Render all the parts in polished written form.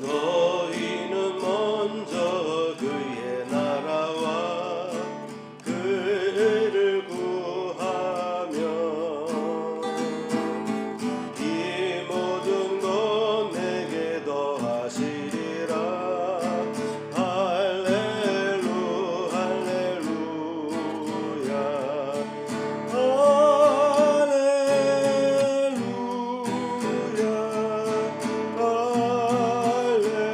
너희는 먼저 그의 나라와 그를 구하면 이 모든 것 내게 더하시리라. 할렐루 할렐루야 할렐루야 할렐루야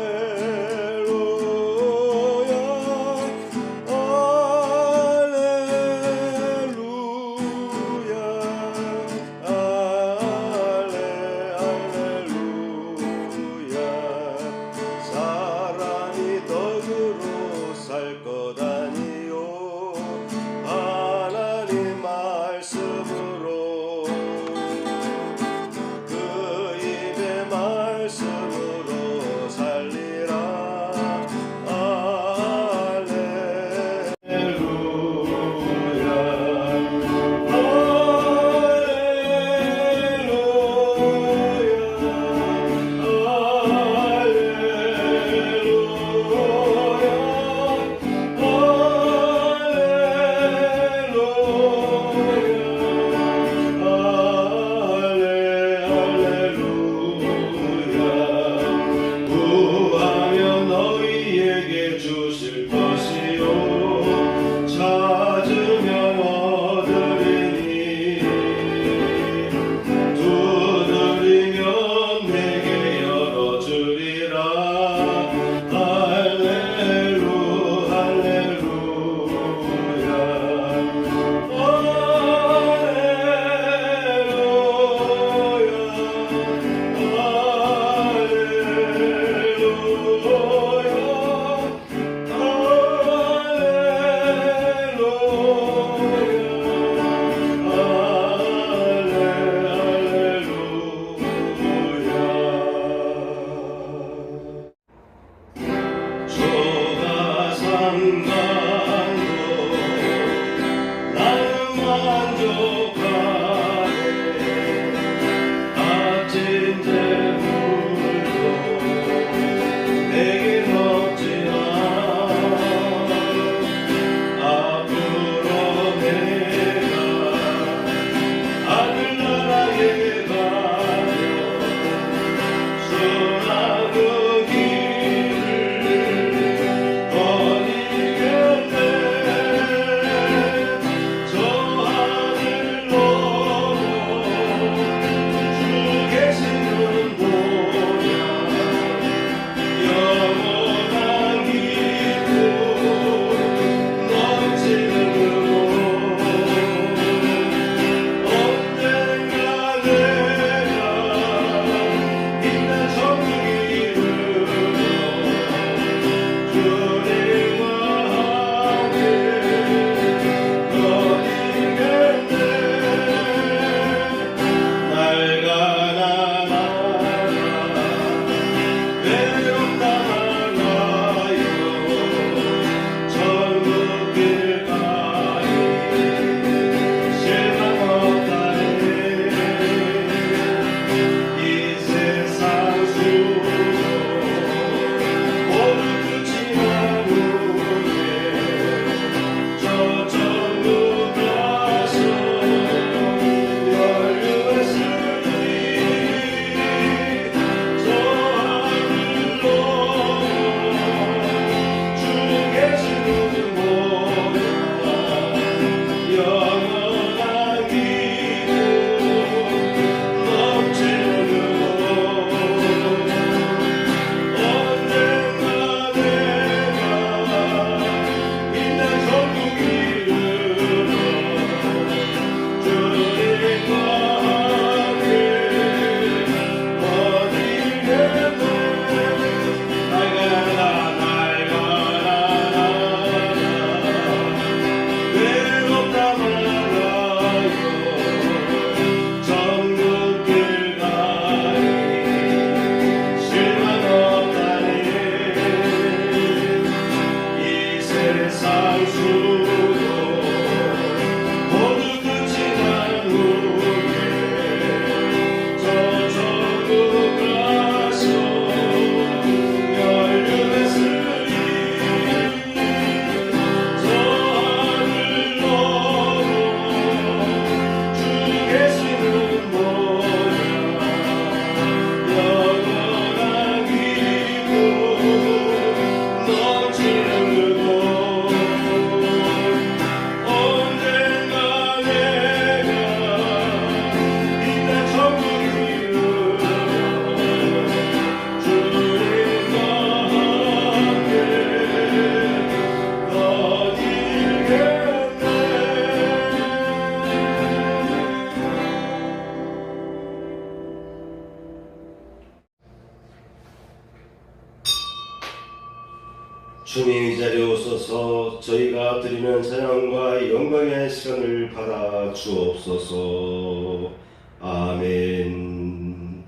주님 이 자리에 오셔서 저희가 드리는 찬양과 영광의 시간을 받아 주옵소서. 아멘.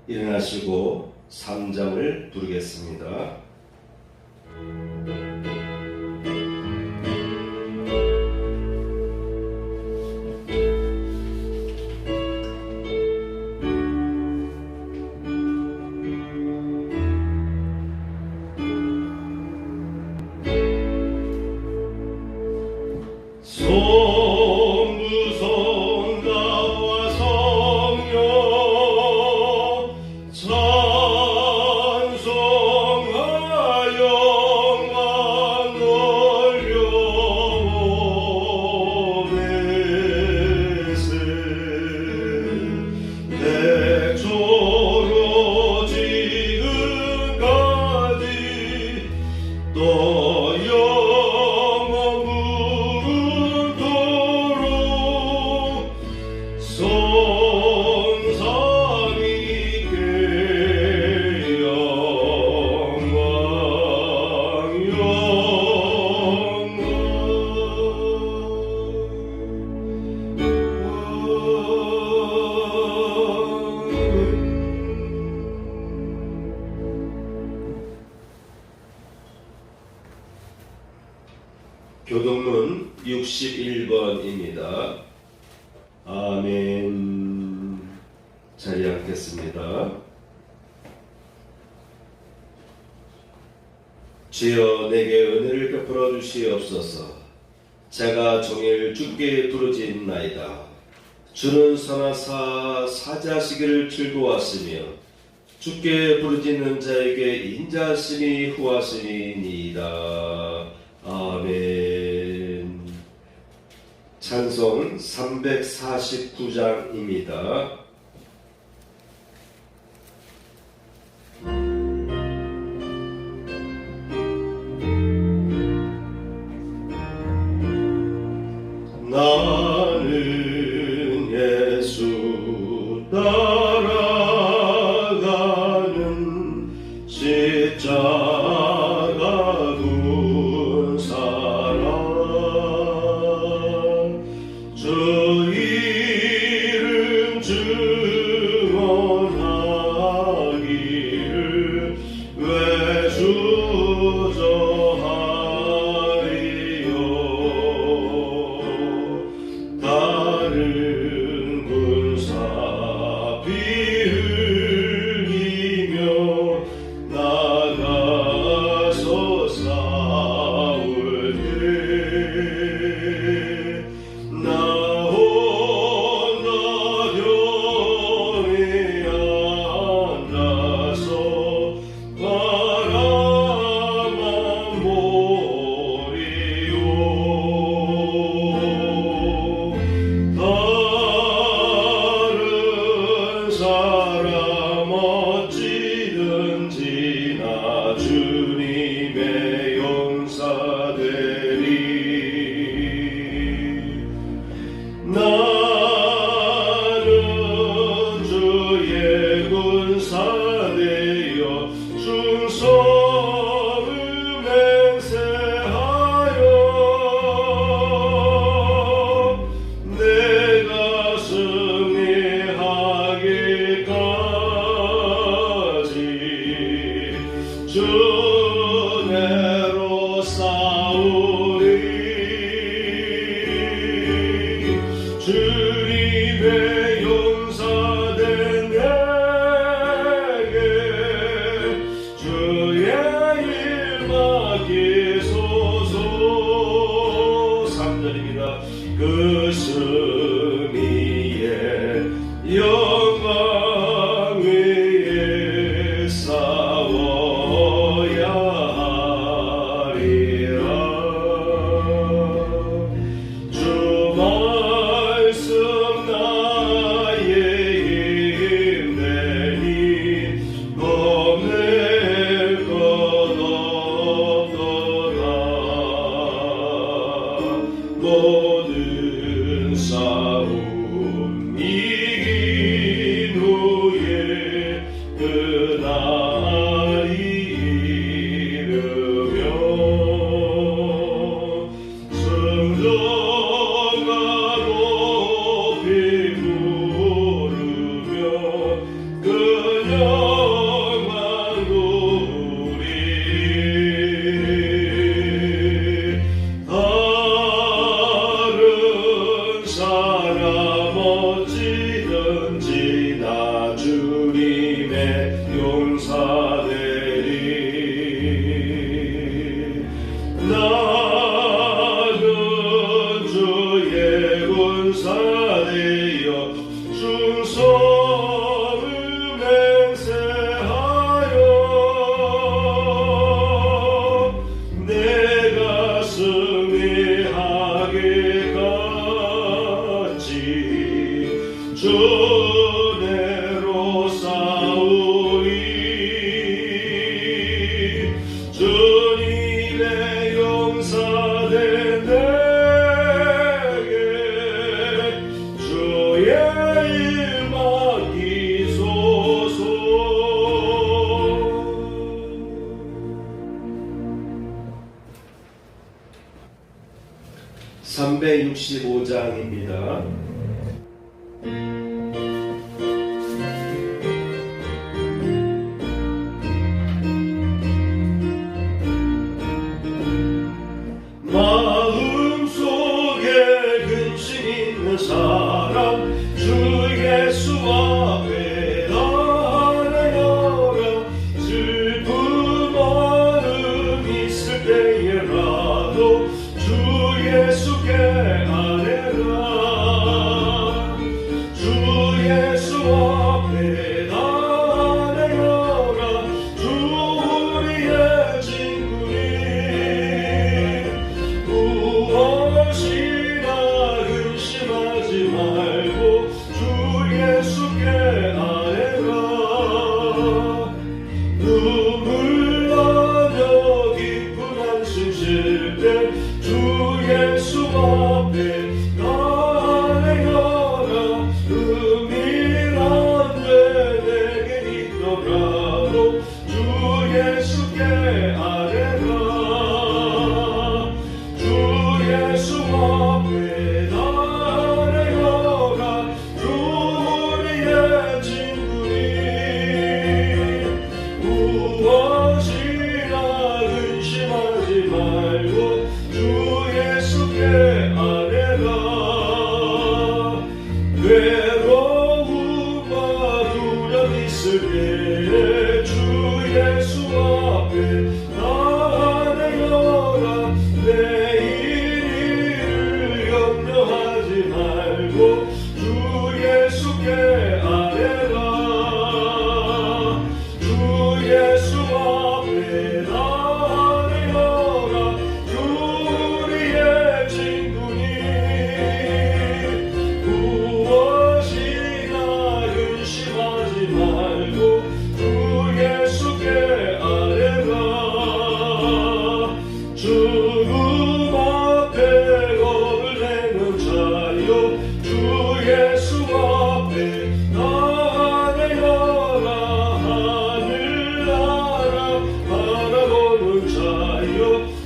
일어나시고 3장을 부르겠습니다. 교동문 61번입니다. 아멘. 자리에 앉겠습니다. 주여 내게 은혜를 베풀어 주시옵소서. 제가 종일 주께 부르짖나이다. 주는 선하사 사자시기를 즐거워하시며 주께 부르짖는 자에게 인자하심이 후하시니이다. 아멘. 찬송 349장입니다. 나는 예수 따라가는 십자가 둔 사람, 주 이름 증언하기를 왜 주저하리요. 다른 군사 피 흘리며 나가서 싸울 때 나 혼자 병에 앉아서 바라만 보리요. 다른 사람 어찌든지 나 주님의 용사되리. 나는 주의 군사되어 충성을 맹세하여 내가 승리하기까지 주 내로 싸우리. 주님의 용사된 내게 주의 일 맡기소서. 3절입니다. 그 승리의 영광 위에 싸워 주님의 용사되리. 나는 주의 군사되어 충성을 맹세하여 내가 승리하게 같이 주내로 싸우리. 주님의 용사된 내게 주의 일 맡기소서. 365장입니다. 마음속에 근심 있는 사람 주 예수 앞에 나아내어라. 슬픈 마음 있을 때에라도 주 예수께 아뢰라. 주 예수 앞에 나아내어라. 주 우리의 친구니 무엇이나 근심하지 말고 주 예수께 아뢰라. 눈물 나며 깊은 한숨 쉴 때 주 예수 앞에 나아내어라. 은밀한 데 내게 있더라도 주 예수께 아뢰라. 주 예수 앞에 나아내어라. 주 우리의 친구니 무엇이나 근심하지 말고 주 예수께 아뢰라. 외로움과 두려움 있을 때에 주 예수 앞에 나아내어라. 내일을 염려하지 말고 주 예수께 아뢰라. 주 예수 앞에 나아내어라. 주 우리의 친구니 무엇이나 근심하지 말고 주 예수께 아뢰라. 죽음 앞에 겁을 내는 자여 주 예수 앞에 나아내어라. 하늘나라 바라보는 자여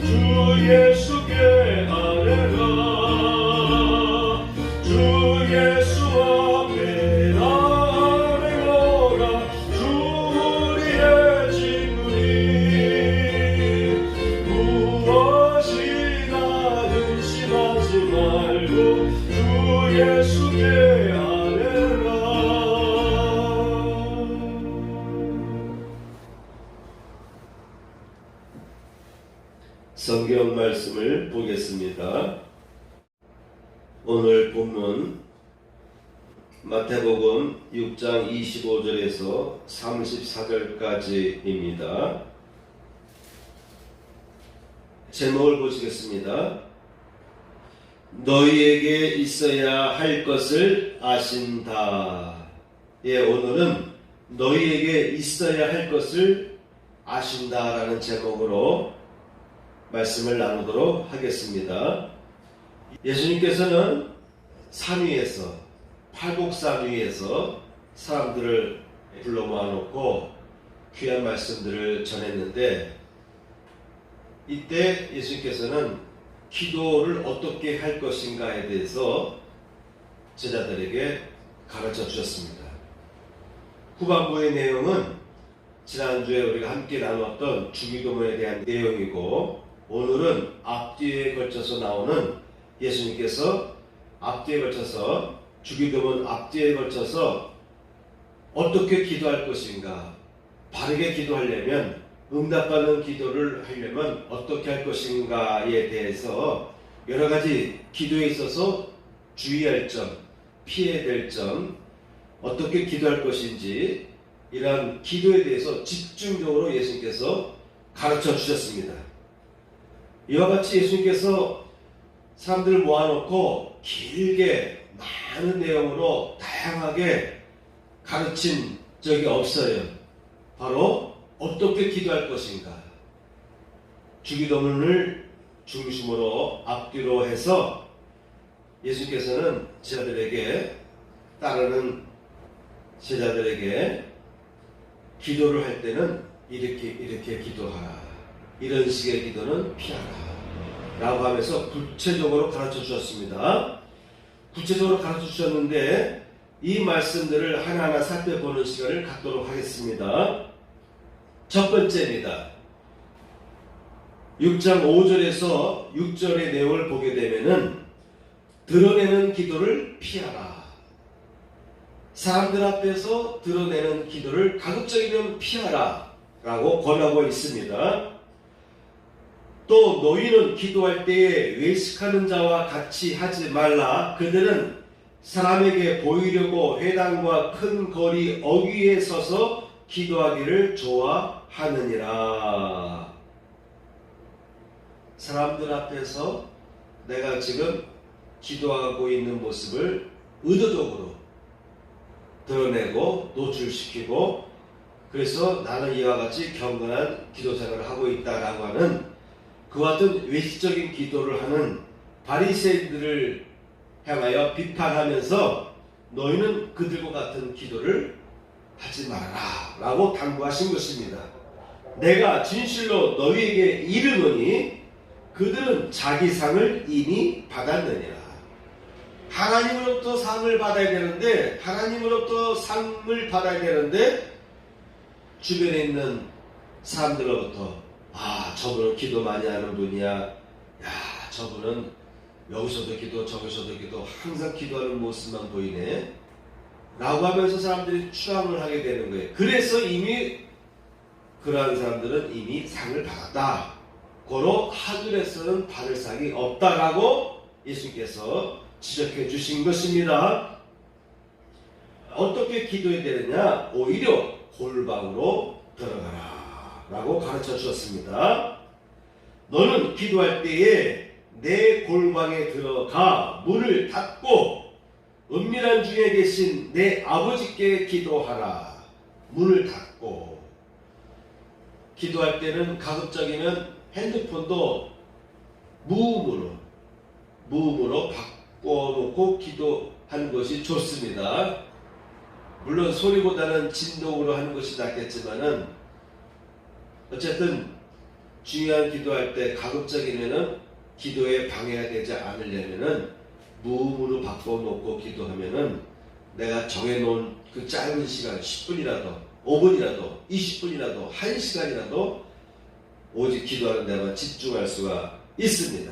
주 예수께 아뢰라. 주 예수 앞에 나아내어라. 주 우리의 친구니 무엇이나 근심하지 말고 주 예수께 아뢰라. 성경 말씀을 보겠습니다. 오늘 본문 마태복음 6장 25절에서 34절까지입니다. 제목을 보시겠습니다. 너희에게 있어야 할 것을 아신다. 예, 오늘은 너희에게 있어야 할 것을 아신다라는 제목으로 말씀을 나누도록 하겠습니다. 예수님께서는 산 위에서, 팔복산 위에서 사람들을 불러 모아놓고 귀한 말씀들을 전했는데, 이때 예수님께서는 기도를 어떻게 할 것인가에 대해서 제자들에게 가르쳐 주셨습니다. 후반부의 내용은 지난주에 우리가 함께 나눴던 주기도문에 대한 내용이고, 오늘은 앞뒤에 걸쳐서 나오는 예수님께서 앞뒤에 걸쳐서 주기도문 앞뒤에 걸쳐서 어떻게 기도할 것인가? 바르게 기도하려면, 응답받는 기도를 하려면 어떻게 할 것인가에 대해서 여러 가지 기도에 있어서 주의할 점, 피해야 될 점, 어떻게 기도할 것인지 이러한 기도에 대해서 집중적으로 예수님께서 가르쳐 주셨습니다. 이와 같이 예수님께서 사람들을 모아놓고 길게 많은 내용으로 다양하게 가르친 적이 없어요. 바로 어떻게 기도할 것인가. 주기도문을 중심으로 앞뒤로 해서 예수님께서는 제자들에게, 따르는 제자들에게 기도를 할 때는 이렇게 기도하라. 이런 식의 기도는 피하라. 라고 하면서 구체적으로 가르쳐 주셨습니다. 구체적으로 가르쳐 주셨는데 이 말씀들을 하나하나 살펴보는 시간을 갖도록 하겠습니다. 첫 번째입니다. 6장 5절에서 6절의 내용을 보게 되면은 드러내는 기도를 피하라. 사람들 앞에서 드러내는 기도를 가급적이면 피하라 라고 권하고 있습니다. 또 너희는 기도할 때에 외식하는 자와 같이 하지 말라. 그들은 사람에게 보이려고 회당과 큰 거리 어귀에 서서 기도하기를 좋아하느니라. 사람들 앞에서 내가 지금 기도하고 있는 모습을 의도적으로 드러내고 노출시키고, 그래서 나는 이와 같이 경건한 기도 생활을 하고 있다라고 하는 그와 같은 외식적인 기도를 하는 바리새인들을 향하여 비판하면서 너희는 그들과 같은 기도를 하지 말아라 라고 당부하신 것입니다. 내가 진실로 너희에게 이르노니 그들은 자기 상을 이미 받았느니라. 하나님으로부터 상을 받아야 되는데, 하나님으로부터 상을 받아야 되는데 주변에 있는 사람들로부터 저분은 기도 많이 하는 분이야. 저분은 여기서도 기도 저기서도 기도 항상 기도하는 모습만 보이네 라고 하면서 사람들이 추앙을 하게 되는 거예요. 그래서 이미 그러한 사람들은 이미 상을 받았다. 고로 하늘에서는 받을 상이 없다라고 예수님께서 지적해 주신 것입니다. 어떻게 기도해야 되느냐? 오히려 골방으로 들어가라 라고 가르쳐 주셨습니다. 너는 기도할 때에 내 골방에 들어가 문을 닫고 은밀한 중에 계신 내 아버지께 기도하라. 문을 닫고. 기도할 때는 가급적이면 핸드폰도 무음으로 바꿔놓고 기도하는 것이 좋습니다. 물론 소리보다는 진동으로 하는 것이 낫겠지만은 어쨌든 중요한 기도할 때 가급적이면은 기도에 방해가 되지 않으려면은 무음으로 바꿔놓고 기도하면은 내가 정해놓은 그 짧은 시간 10분이라도 5분이라도 20분이라도 1시간이라도 오직 기도하는 데만 집중할 수가 있습니다.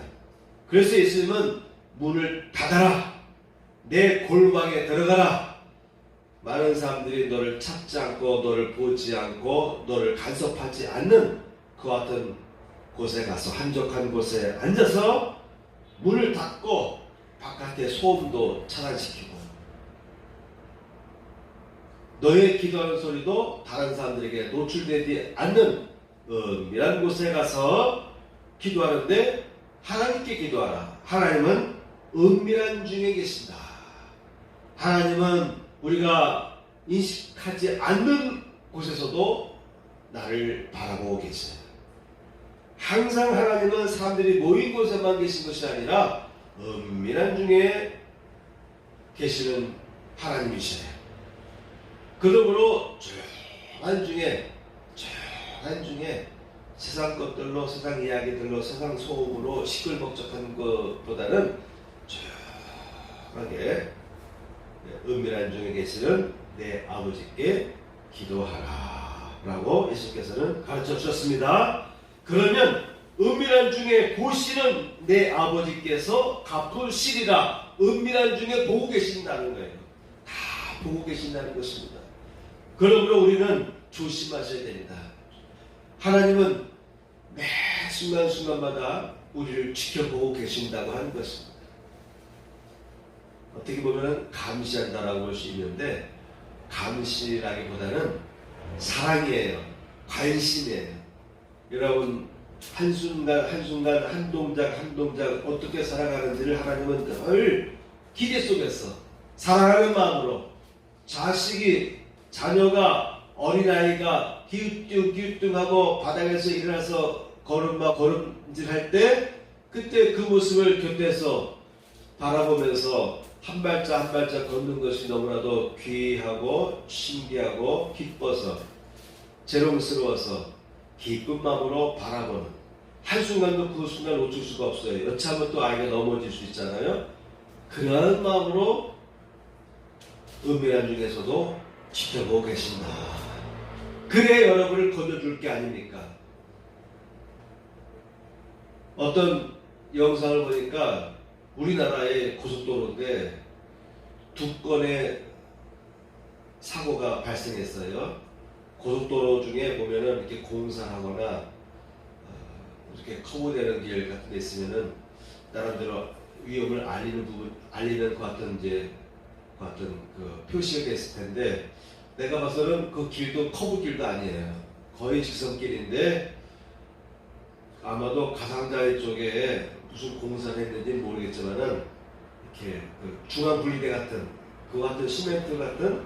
그래서 예수님은 문을 닫아라. 내 골방에 들어가라. 많은 사람들이 너를 찾지 않고 너를 보지 않고 너를 간섭하지 않는 그 같은 곳에 가서 한적한 곳에 앉아서 문을 닫고 바깥의 소음도 차단시키고 너의 기도하는 소리도 다른 사람들에게 노출되지 않는 은밀한 곳에 가서 기도하는데 하나님께 기도하라. 하나님은 은밀한 중에 계신다. 하나님은 우리가 인식하지 않는 곳에서도 나를 바라보고 계세요. 항상 하나님은 사람들이 모인 곳에만 계신 것이 아니라 은밀한 중에 계시는 하나님이시네요. 그러므로 조용한 중에 세상 것들로, 세상 이야기들로, 세상 소음으로 시끌벅적한 것보다는 조용하게 은밀한 중에 계시는 내 아버지께 기도하라 라고 예수께서는 가르쳐 주셨습니다. 그러면 은밀한 중에 보시는 내 아버지께서 갚으시리라. 은밀한 중에 보고 계신다는 거예요. 다 보고 계신다는 것입니다. 그러므로 우리는 조심하셔야 됩니다. 하나님은 매 순간순간마다 우리를 지켜보고 계신다고 하는 것입니다. 어떻게 보면 감시한다라고 볼 수 있는데, 감시라기보다는 사랑이에요. 관심이에요. 여러분, 한순간 한순간 한 동작 한 동작 어떻게 살아가는지를 하나님은 늘 기대 속에서 사랑하는 마음으로, 자녀가 어린아이가 기우뚱기우뚱하고 바닥에서 일어나서 걸음질할 때, 그때 그 모습을 곁에서 바라보면서 한 발짝 한 발짝 걷는 것이 너무나도 귀하고 신기하고 기뻐서 재롱스러워서 기쁜 마음으로 바라보는, 한순간도 그 순간 놓칠 수가 없어요. 여차하면 또 아이가 넘어질 수 있잖아요. 그러한 마음으로 은밀한 중에서도 지켜보고 계신다. 그래 여러분을 건져줄 게 아닙니까? 어떤 영상을 보니까 우리나라의 고속도로인데 2건의 사고가 발생했어요. 고속도로 중에 보면은 이렇게 공사하거나 이렇게 커브되는 길 같은 데 있으면은 나름대로 위험을 알리는 것 같은 그 표시가 됐을 텐데, 내가 봐서는 그 길도 커브 길도 아니에요. 거의 직선길인데 아마도 가상자의 쪽에 무슨 공사를 했는지 모르겠지만은 이렇게 그 중앙 분리대 같은 그 같은 시멘트 같은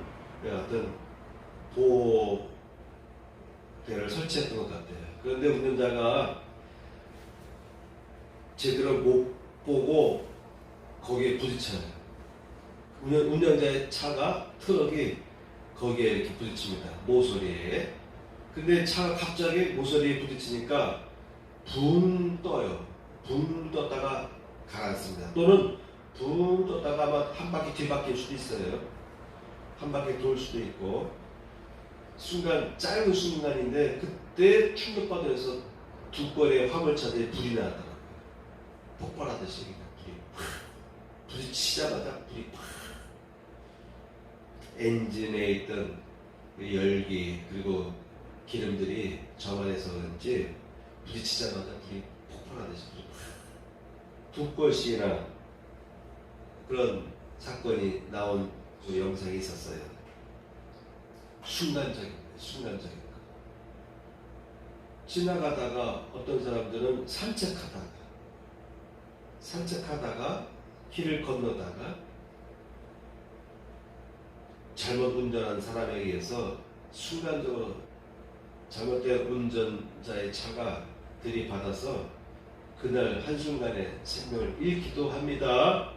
보호대를 설치했던 것 같아요. 그런데 운전자가 제대로 못 보고 거기에 부딪혀요. 운전자의 차가, 트럭이 거기에 이렇게 부딪힙니다. 모서리에. 근데 차가 갑자기 모서리에 부딪히니까 붕 떠요. 붕 떴다가 가라앉습니다. 또는 붕 떴다가 아마 한 바퀴 뒤바뀔 수도 있어요. 한 바퀴 돌 수도 있고. 짧은 순간인데 그때 충격받아서 2건의 화물차들이 불이 나더라고요. 폭발하듯이 불이 부딪히자마자 불이 팍. 엔진에 있던 열기 그리고 기름들이 저만해서 그런지 부딪히자마자 불이 폭발하듯이 불이 팍. 2건씩이나 그런 사건이 나온 그 영상이 있었어요. 순간적인 거. 지나가다가 어떤 사람들은 산책하다가 길을 건너다가 잘못 운전한 사람에 의해서 순간적으로 잘못된 운전자의 차가 들이받아서 그날 한순간에 생명을 잃기도 합니다.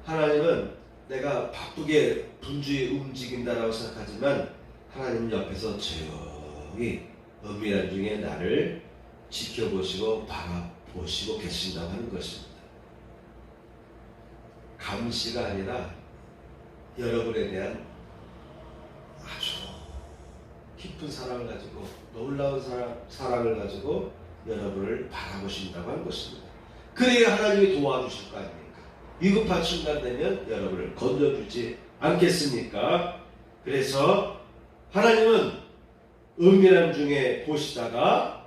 하나님은 내가 바쁘게 분주히 움직인다라고 생각하지만 하나님 옆에서 조용히 은밀한 중에 나를 지켜보시고 바라보시고 계신다고 하는 것입니다. 감시가 아니라 여러분에 대한 아주 깊은 사랑을 가지고, 놀라운 사랑을 가지고 여러분을 바라보신다고 하는 것입니다. 그래야 하나님이 도와주실 거 아닙니까? 위급한 순간 되면 여러분을 건져주지 않겠습니까? 그래서 하나님은 은밀한 중에 보시다가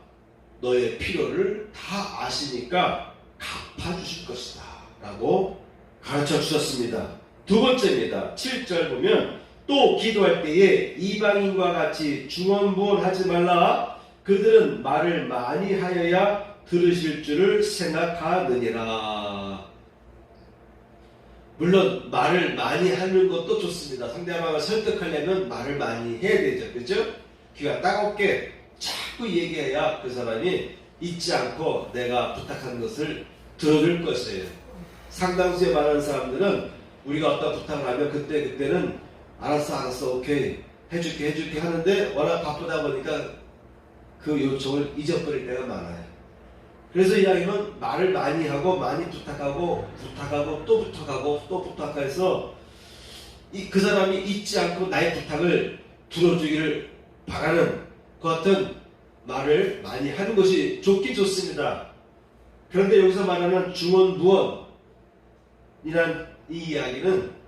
너의 필요를 다 아시니까 갚아주실 것이다 라고 가르쳐 주셨습니다. 2번째입니다. 7절 보면 또 기도할 때에 이방인과 같이 중언부언하지 말라. 그들은 말을 많이 하여야 들으실 줄을 생각하느니라. 물론 말을 많이 하는 것도 좋습니다. 상대방을 설득하려면 말을 많이 해야 되죠. 그죠? 귀가 따갑게 자꾸 얘기해야 그 사람이 잊지 않고 내가 부탁한 것을 들어줄 것이에요. 상당수의 많은 사람들은 우리가 어떤 부탁을 하면 그때는 알았어 오케이 해줄게 하는데 워낙 바쁘다 보니까 그 요청을 잊어버릴 때가 많아요. 그래서 이야기는 말을 많이 하고 많이 부탁하고 또 부탁해서 그 사람이 잊지 않고 나의 부탁을 들어주기를 바라는 그 같은 말을 많이 하는 것이 좋긴 좋습니다. 그런데 여기서 말하는 중언부언이란 이 이야기는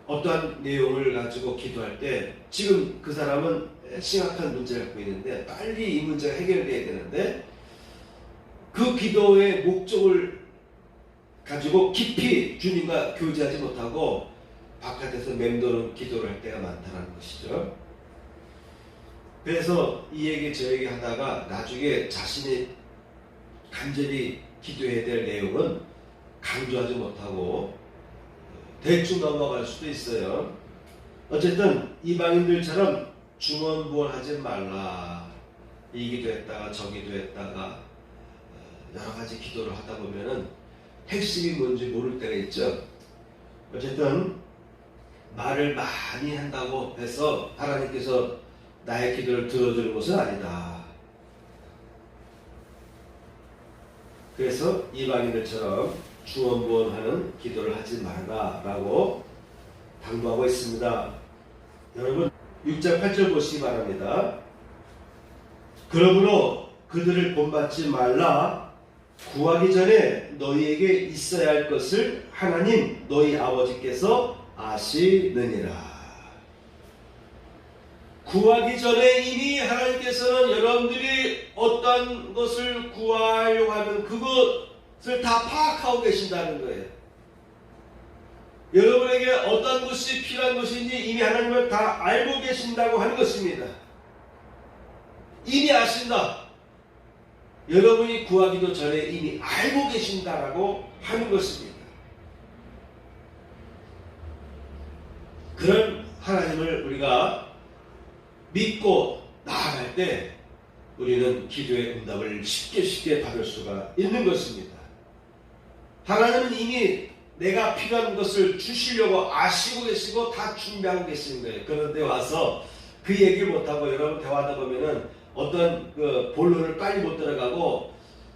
어떠한 내용을 가지고 기도할 때 지금 그 사람은 심각한 문제를 갖고 있는데 빨리 이 문제가 해결돼야 되는데 그 기도의 목적을 가지고 깊이 주님과 교제하지 못하고 바깥에서 맴도는 기도를 할 때가 많다는 것이죠. 그래서 이 얘기 저 얘기 하다가 나중에 자신이 간절히 기도해야 될 내용은 강조하지 못하고 대충 넘어갈 수도 있어요. 어쨌든 이방인들처럼 중언부언하지 말라. 이 기도했다가 저 기도했다가 여러 가지 기도를 하다 보면은 핵심이 뭔지 모를 때가 있죠. 어쨌든 말을 많이 한다고 해서 하나님께서 나의 기도를 들어주는 것은 아니다. 그래서 이방인들처럼 중언부언하는 기도를 하지 말라 라고 당부하고 있습니다. 여러분 6장 8절 보시기 바랍니다. 그러므로 그들을 본받지 말라. 구하기 전에 너희에게 있어야 할 것을 하나님 너희 아버지께서 아시느니라. 구하기 전에 이미 하나님께서는 여러분들이 어떤 것을 구하려고 하면 그것을 다 파악하고 계신다는 거예요. 여러분에게 어떤 것이 필요한 것인지 이미 하나님은 다 알고 계신다고 하는 것입니다. 이미 아신다. 여러분이 구하기도 전에 이미 알고 계신다라고 하는 것입니다. 그런 하나님을 우리가 믿고 나아갈 때 우리는 기도의 응답을 쉽게 받을 수가 있는 것입니다. 하나님은 이미 내가 필요한 것을 주시려고 아시고 계시고 다 준비하고 계시는 거예요. 그런데 와서 그 얘기를 못하고 여러분 대화하다 보면은 어떤 그 본론을 빨리 못 들어가고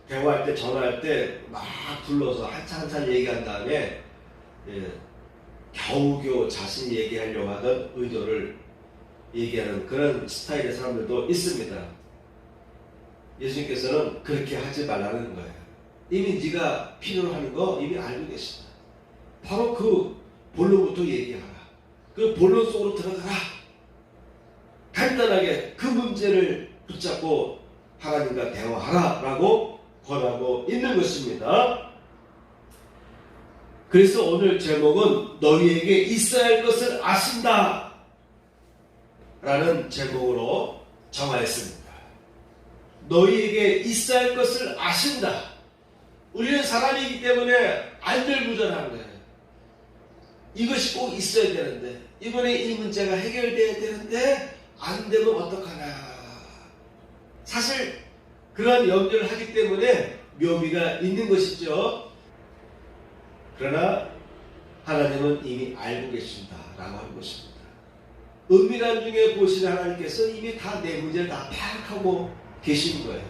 대화할 때 전화할 때 막 불러서 한참 얘기한 다음에 겨우겨우 자신이 얘기하려고 하던 의도를 얘기하는 그런 스타일의 사람들도 있습니다. 예수님께서는 그렇게 하지 말라는 거예요. 이미 네가 필요로 하는 거 이미 알고 계시다. 바로 그 본론부터 얘기하라. 그 본론 속으로 들어가라. 간단하게 그 문제를 붙잡고 하나님과 대화하라 라고 권하고 있는 것입니다. 그래서 오늘 제목은 너희에게 있어야 할 것을 아신다 라는 제목으로 정하였습니다. 너희에게 있어야 할 것을 아신다. 우리는 사람이기 때문에 안절부절한 거예요. 이것이 꼭 있어야 되는데 이번에 이 문제가 해결돼야 되는데 안 되면 어떡하나. 사실 그런 염려를 하기 때문에 묘미가 있는 것이죠. 그러나 하나님은 이미 알고 계신다라고 하는 것입니다. 은밀한 중에 보시는 하나님께서 이미 다 내 문제를 다 파악하고 계신 거예요.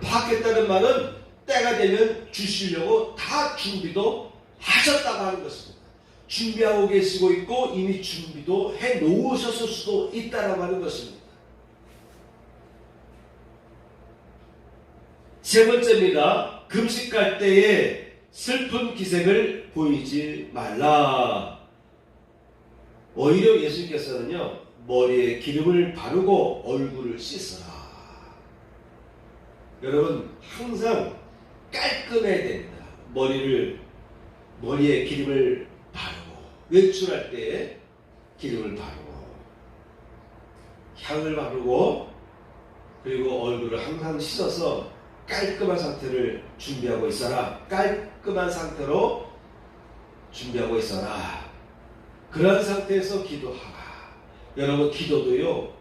파악했다는 말은 때가 되면 주시려고 다 준비도 하셨다고 하는 것입니다. 준비하고 계시고 있고 이미 준비도 해 놓으셨을 수도 있다라고 하는 것입니다. 세 번째입니다. 금식할 때에 슬픈 기색을 보이지 말라. 오히려 예수님께서는요, 머리에 기름을 바르고 얼굴을 씻어라. 여러분, 항상 깔끔해야 됩니다. 머리에 기름을 바르고, 외출할 때 기름을 바르고, 향을 바르고, 그리고 얼굴을 항상 씻어서 깔끔한 상태를 준비하고 있어라. 깔끔한 상태로 준비하고 있어라. 그런 상태에서 기도하라. 여러분, 기도도요,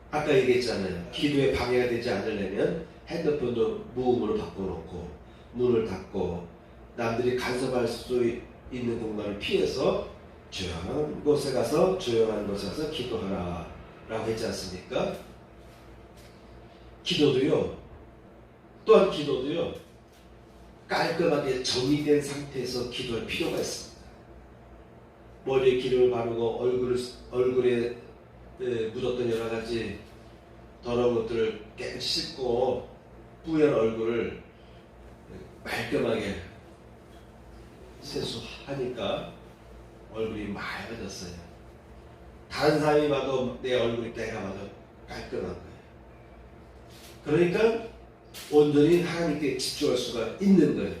아까 얘기했잖아요. 기도에 방해가 되지 않으려면 핸드폰도 무음으로 바꿔놓고 문을 닫고 남들이 간섭할 수 있는 공간을 피해서 조용한 곳에 가서 기도하라 라고 했지 않습니까? 또한 기도도요 깔끔하게 정리된 상태에서 기도할 필요가 있습니다. 머리에 기름을 바르고 얼굴에 묻었던 여러 가지 더러운 것들을 깨끗이 씻고 뿌연 얼굴을 말끔하게 세수하니까 얼굴이 맑아졌어요. 다른 사람이 봐도 내 얼굴이 내가 봐도 깔끔한 거예요. 그러니까 온전히 하나님께 집중할 수가 있는 거예요.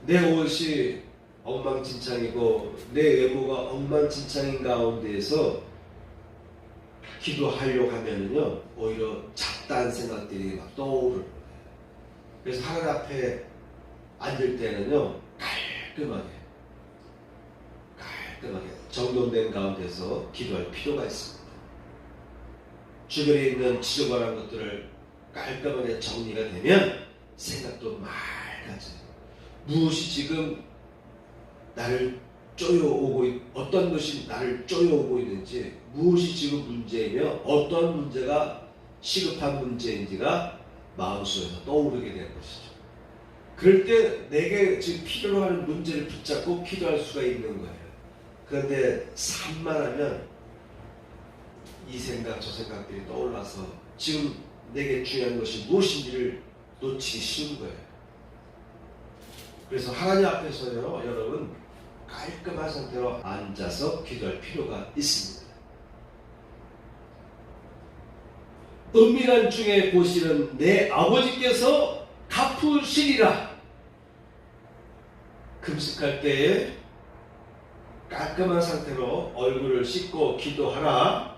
내 옷이 엉망진창이고 내 외모가 엉망진창인 가운데에서 기도하려고 하면은요 오히려 잡다한 생각들이 막 떠오르는 거예요. 그래서 하나님 앞에 앉을 때는요 깔끔하게 정돈된 가운데서 기도할 필요가 있습니다. 주변에 있는 지저분한 것들을 깔끔하게 정리가 되면 생각도 맑아져요. 무엇이 지금 나를 쪼여오고 어떤 것이 나를 쪼여오고 있는지, 무엇이 지금 문제이며 어떤 문제가 시급한 문제인지가 마음속에서 떠오르게 되는 것이죠. 그럴 때 내게 지금 필요로 하는 문제를 붙잡고 기도할 수가 있는 거예요. 그런데 산만하면 이 생각 저 생각들이 떠올라서 지금 내게 중요한 것이 무엇인지를 놓치기 쉬운 거예요. 그래서 하나님 앞에서요 여러분 깔끔한 상태로 앉아서 기도할 필요가 있습니다. 은밀한 중에 보시는 내 아버지께서 갚으시리라. 금식할 때에 깔끔한 상태로 얼굴을 씻고 기도하라.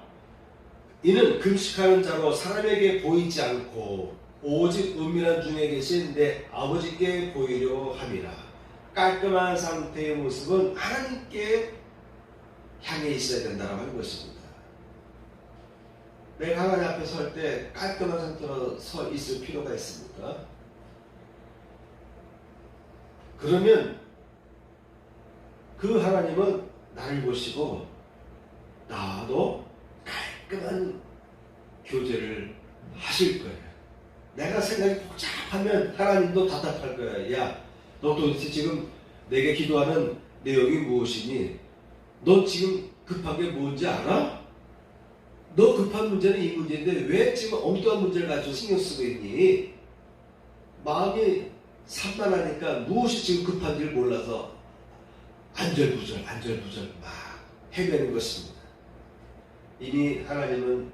이는 금식하는 자로 사람에게 보이지 않고 오직 은밀한 중에 계신 내 아버지께 보이려 함이라. 깔끔한 상태의 모습은 하나님께 향해 있어야 된다고 하는 것입니다. 내가 하나님 앞에 설 때 깔끔한 상태로 서 있을 필요가 있습니다. 그러면 그 하나님은 나를 보시고 나와도 깔끔한 교제를 하실 거예요. 내가 생각이 복잡하면 하나님도 답답할 거야. 야, 너 도대체 지금 내게 기도하는 내용이 무엇이니? 너 지금 급한 게 뭔지 알아? 너 급한 문제는 이 문제인데 왜 지금 엉뚱한 문제를 가지고 신경 쓰고 있니? 마음이 산만하니까 무엇이 지금 급한지를 몰라서 안절부절 막 헤매는 것입니다. 이미 하나님은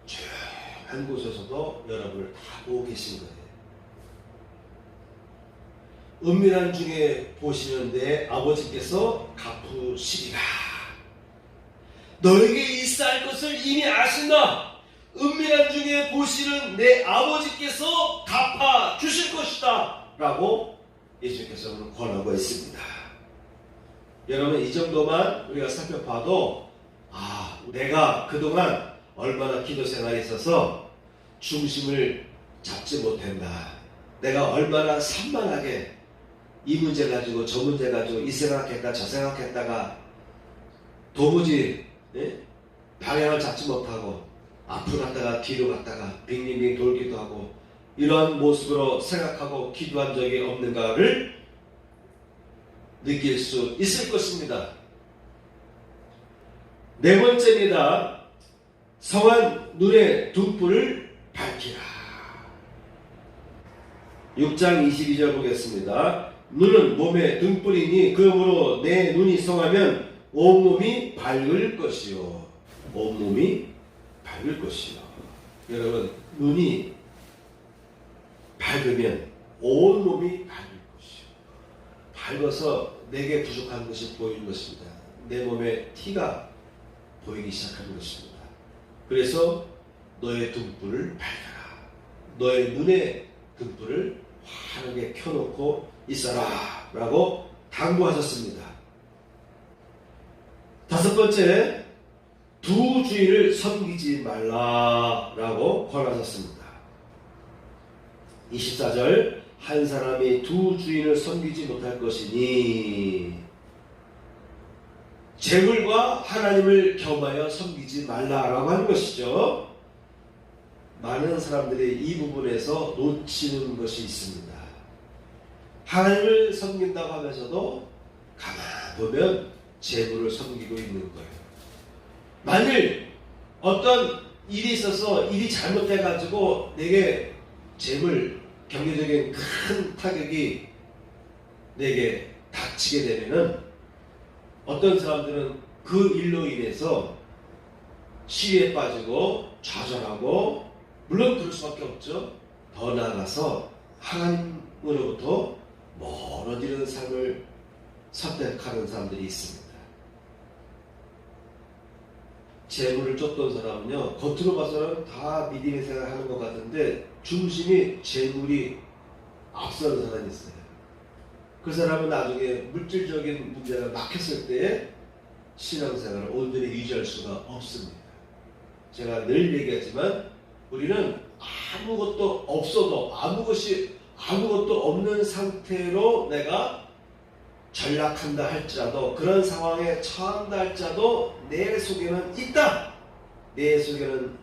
조용한 곳에서도 여러분을 다 보고 계신 거예요. 은밀한 중에 보시는 내 아버지께서 갚으시리라. 너에게 있어야 할 것을 이미 아신다. 은밀한 중에 보시는 내 아버지께서 갚아 주실 것이다 라고 예수님께서는 권하고 있습니다. 여러분 이 정도만 우리가 살펴봐도 내가 그동안 얼마나 기도 생활에 있어서 중심을 잡지 못했나, 내가 얼마나 산만하게 이 문제 가지고 저 문제 가지고 이 생각했다 저 생각했다가 도무지 방향을 잡지 못하고 앞으로 갔다가 뒤로 갔다가 빙빙빙 돌기도 하고 이러한 모습으로 생각하고 기도한 적이 없는가를 느낄 수 있을 것입니다. 네 번째입니다. 성한 눈의 등불을 밝히라. 6장 22절 보겠습니다. 눈은 몸의 등불이니 그러므로 내 눈이 성하면 온몸이 밝을 것이요. 온몸이 밝을 것이요. 여러분 눈이 밝으면 온몸이 밝을 것이요. 밝아서 내게 부족한 것이 보이는 것입니다. 내 몸에 티가 보이기 시작하는 것입니다. 그래서 너의 등불을 밝혀라. 너의 눈의 등불을 환하게 켜놓고 있어라 라고 당부하셨습니다. 다섯 번째, 두 주인을 섬기지 말라 라고 권하셨습니다. 24절, 한 사람이 두 주인을 섬기지 못할 것이니 재물과 하나님을 겸하여 섬기지 말라라고 하는 것이죠. 많은 사람들이 이 부분에서 놓치는 것이 있습니다. 하나님을 섬긴다고 하면서도 가만 보면 재물을 섬기고 있는 거예요. 만일 어떤 일이 있어서 일이 잘못해가지고 내게 재물, 경제적인 큰 타격이 내게 닥치게 되면은 어떤 사람들은 그 일로 인해서 시위에 빠지고 좌절하고, 물론 그럴 수밖에 없죠. 더 나아가서 하나님으로부터 멀어지는 삶을 선택하는 사람들이 있습니다. 재물을 쫓던 사람은요, 겉으로 봐서는 다 믿음의 생활을 하는 것 같은데 중심이 재물이 앞서는 사람이 있어요. 그 사람은 나중에 물질적인 문제가 막혔을 때에 신앙생활을 온전히 유지할 수가 없습니다. 제가 늘 얘기하지만 우리는 아무것도 없어도, 아무것도 없는 상태로 내가 전락한다 할지라도, 그런 상황에 처한다 할지라도 내 속에는 있다. 내 속에는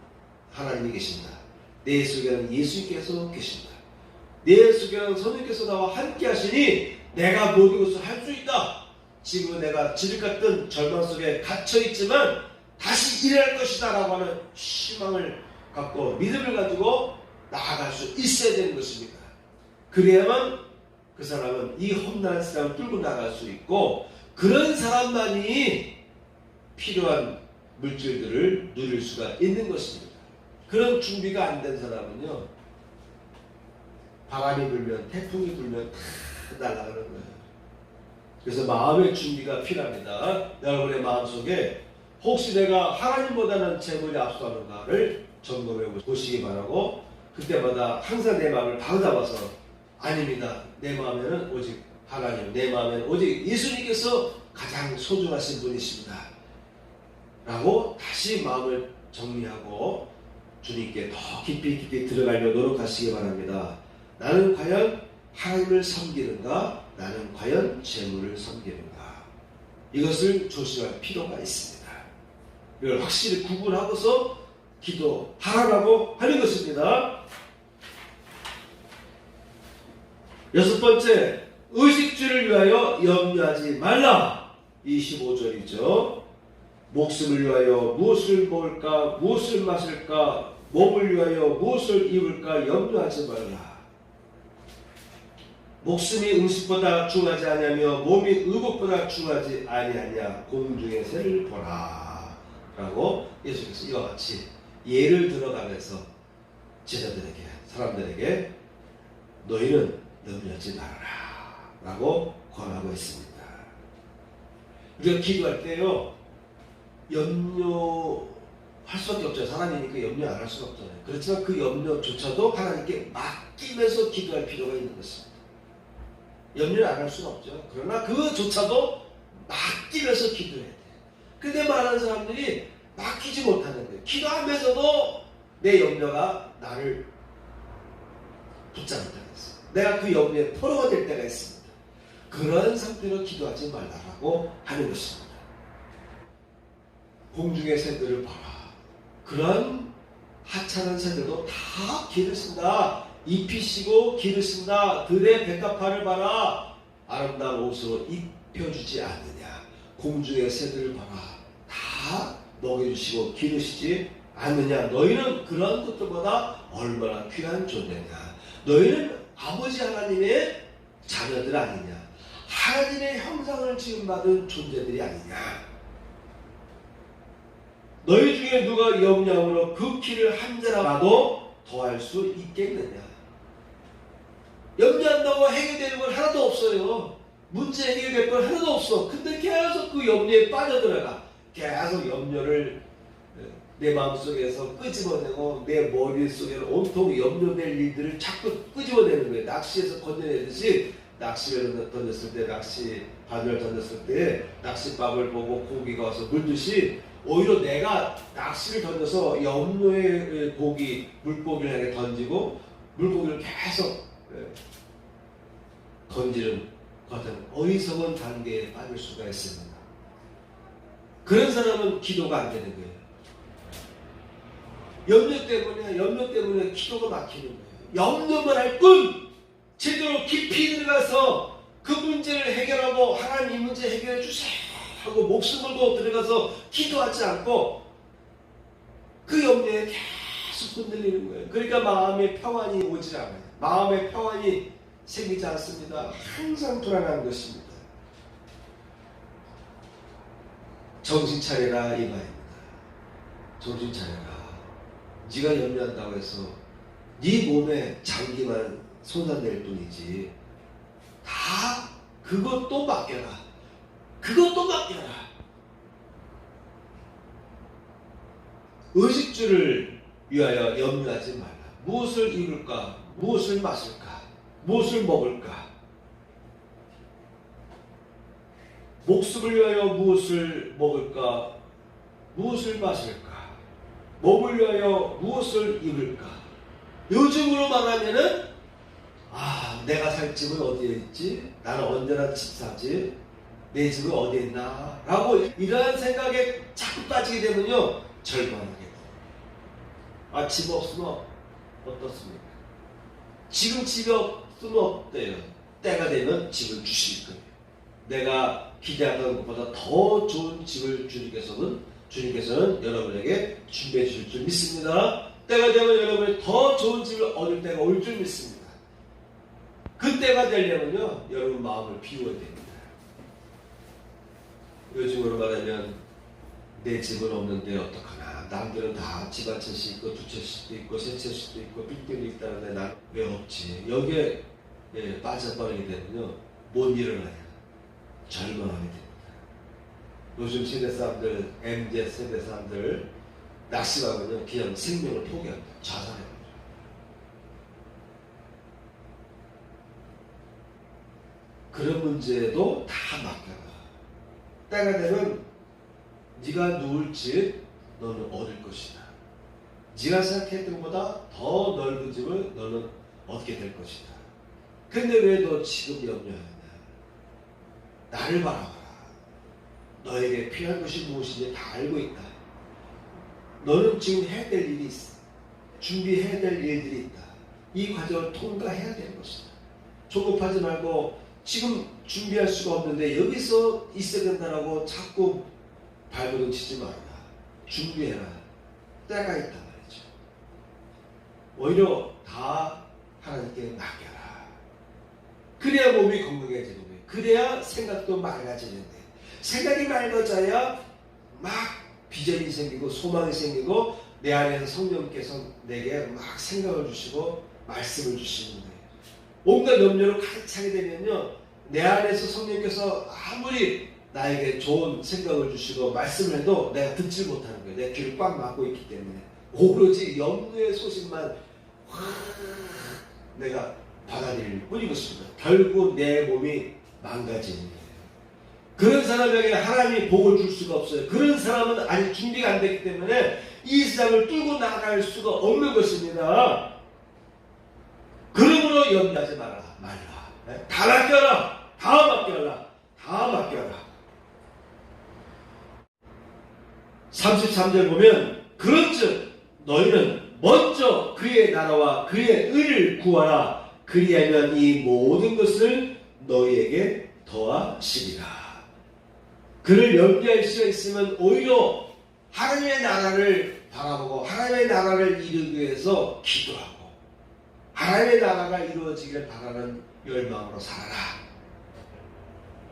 하나님이 계신다. 내 속에는 예수님께서 계신다. 내 속에는 성령께서 나와 함께 하시니 내가 모든 것을 할 수 있다. 지금은 내가 지륵 같은 절망 속에 갇혀있지만 다시 일어날 것이다 라고 하는 희망을 갖고 믿음을 가지고 나아갈 수 있어야 되는 것입니다. 그래야만 그 사람은 이 험난한 세상을 뚫고 나갈 수 있고, 그런 사람만이 필요한 물질들을 누릴 수가 있는 것입니다. 그런 준비가 안 된 사람은요, 바람이 불면, 태풍이 불면 다 날아가는 거예요. 그래서 마음의 준비가 필요합니다. 여러분의 마음속에 혹시 내가 하나님보다는 재물이 앞서가는가를 점검해 보시기 바라고, 그때마다 항상 내 마음을 다잡아서 아닙니다. 내 마음에는 오직 하나님, 내 마음에는 오직 예수님께서 가장 소중하신 분이십니다. 라고 다시 마음을 정리하고 주님께 더 깊이 들어가려 노력하시기 바랍니다. 나는 과연 하나님을 섬기는가? 나는 과연 재물을 섬기는가? 이것을 조심할 필요가 있습니다. 이걸 확실히 구분하고서 기도하라고 하는 것입니다. 여섯 번째, 의식주를 위하여 염려하지 말라. 25절이죠. 목숨을 위하여 무엇을 먹을까, 무엇을 마실까, 몸을 위하여 무엇을 입을까 염려하지 말라. 목숨이 음식보다 중하지 아니하며 몸이 의복보다 중하지 아니하냐. 공중의 새를 보라. 라고 예수께서 이와 같이 예를 들어가면서 제자들에게, 사람들에게 너희는 염려하지 말아라 라고 권하고 있습니다. 우리가 기도할 때요, 염려할 수밖에 없죠. 사람이니까 염려 안 할 수가 없잖아요. 그렇지만 그 염려조차도 하나님께 맡기면서 기도할 필요가 있는 것입니다. 염려를 안 할 수는 없죠. 그러나 그조차도 맡기면서 기도해야 돼요. 근데 많은 사람들이 맡기지 못하는 거예요. 기도하면서도 내 염려가 나를 붙잡을 때가 있어요. 내가 그 염려에 포로가 될 때가 있습니다. 그런 상태로 기도하지 말라고 하는 것입니다. 공중의 새들을 봐라. 그런 하찮은 새들도 다 기르신다. 잎이 시고 기르신다. 들의 백합화를 봐라. 아름다운 옷으로 입혀주지 않느냐. 공중의 새들을 봐라. 다 먹여주시고 기르시지 않느냐. 너희는 그런 것들보다 얼마나 귀한 존재냐. 너희는 아버지 하나님의 자녀들 아니냐. 하나님의 형상을 지음받은 존재들이 아니냐. 너희 중에 누가 염려함으로 그 키를 한 자라도 더할 수 있겠느냐. 염려한다고 해결되는 건 하나도 없어요. 문제 해결될 건 하나도 없어. 근데 계속 그 염려에 빠져들어가. 계속 염려를 내 마음속에서 끄집어내고 내 머릿속에는 온통 염려될 일들을 자꾸 끄집어내는 거예요. 낚시에서 건져내듯이 낚시를 던졌을 때, 낚시 바늘을 던졌을 때 낚싯밥을 보고 고기가 와서 물듯이 오히려 내가 낚시를 던져서 염려의 고기, 물고기를 향해 던지고 물고기를 계속 던지는 같은 어리석은 단계에 빠질 수가 있습니다. 그런 사람은 기도가 안 되는 거예요. 염려 때문에 기도가 막히는 거예요. 염려만 할 뿐 제대로 깊이 들어가서 그 문제를 해결하고 하나님 이 문제 해결해 주세요 하고 목숨 걸고 들어가서 기도하지 않고 그 염려에 계속 흔들리는 거예요. 그러니까 마음의 평안이 오지 않아요. 마음의 평안이 생기지 않습니다. 항상 불안한 것입니다. 정신 차려라 이 말입니다. 정신 차려라. 네가 염려한다고 해서 네 몸에 장기만 손상될 뿐이지 다 그것도 맡겨라. 그것도 맡겨라. 의식주를 위하여 염려하지 말라. 무엇을 입을까? 무엇을 마실까? 무엇을 먹을까? 목숨을 위하여 무엇을 먹을까? 무엇을 마실까? 몸을 위하여 무엇을 입을까? 요즘으로 말하면은 내가 살 집은 어디에 있지? 나는 언제나 집 사지? 내 집은 어디에 있나? 라고 이러한 생각에 자꾸 빠지게 되면요 절망하게 돼요. 집 없으면 어떻습니까? 지금 집이 없으면 어때요? 때가 되면 집을 주실 거예요. 내가 기대하던 것보다 더 좋은 집을 주님께서는 여러분에게 준비해 주실 줄 믿습니다. 때가 되면 여러분이 더 좋은 집을 얻을 때가 올 줄 믿습니다. 그때가 되려면요 여러분 마음을 비워야 됩니다. 요즘으로 말하면 내 집은 없는데 어떡하나. 남들은 다 집 한 채씩 있고 두 채씩도 있고 세 채씩도 있고 빌딩이 있다는데 난 왜 없지? 여기에 빠져버리게 되면요 못 일어나요. 절망하게 됩니다. 요즘 세대 사람들, MZ 세대 사람들 낙심하면요 그냥 생명을 포기합니다. 자살해요. 그런 문제도 다 맡겨라. 때가 되면 네가 누울 집 너는 얻을 것이다. 네가 생각했던 것보다 더 넓은 집을 너는 얻게 될 것이다. 근데 왜 너 지금 염려하냐? 나를 바라봐라. 너에게 필요한 것이 무엇인지 다 알고 있다. 너는 지금 해야 될 일이 있어. 준비해야 될 일들이 있다. 이 과정을 통과해야 되는 것이다. 조급하지 말고 지금 준비할 수가 없는데 여기서 있어야 된다라고 자꾸 발버둥 치지 말라. 준비해라. 때가 있단 말이죠. 오히려 다 하나님께 맡겨라. 그래야 몸이 건강해지는 거예요. 그래야 생각도 맑아지는데 생각이 맑아져야 막 비전이 생기고 소망이 생기고 내 안에서 성령께서 내게 막 생각을 주시고 말씀을 주시는 거예요. 온갖 염려로 가득 차게 되면요 내 안에서 성령께서 아무리 나에게 좋은 생각을 주시고 말씀을 해도 내가 듣지 못하는 거예요. 내 귀를 꽉 막고 있기 때문에 오로지 염려의 소식만 내가 받아들일 뿐인 것입니다. 결국 내 몸이 망가지는 거예요. 그런 사람에게 하나님이 복을 줄 수가 없어요. 그런 사람은 아직 준비가 안 되기 때문에 이 세상을 뚫고 나갈 수가 없는 것입니다. 그러므로 염려하지 말라. 다 맡겨라. 다 맡겨라. 다 맡겨라. 33절 보면 그런즉 너희는 먼저 그의 나라와 그의 의를 구하라. 그리하면 이 모든 것을 너희에게 더하시리라. 그를 염려할 수가 있으면 오히려 하나님의 나라를 바라보고 하나님의 나라를 이루기 위해서 기도하고 하나님의 나라가 이루어지기를 바라는 열망으로 살아라.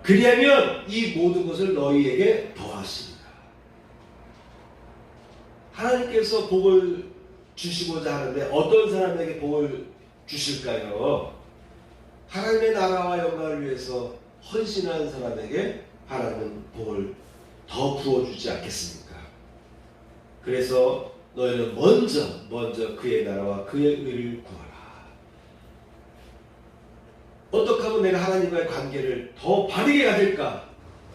그리하면 이 모든 것을 너희에게 더하시리라. 하나님께서 복을 주시고자 하는데 어떤 사람에게 복을 주실까요? 하나님의 나라와 영광을 위해서 헌신하는 사람에게 하나님은 복을 더 부어주지 않겠습니까? 그래서 너희는 먼저 그의 나라와 그의 의를 구하라. 어떻게 하면 내가 하나님과의 관계를 더 바르게 가질까?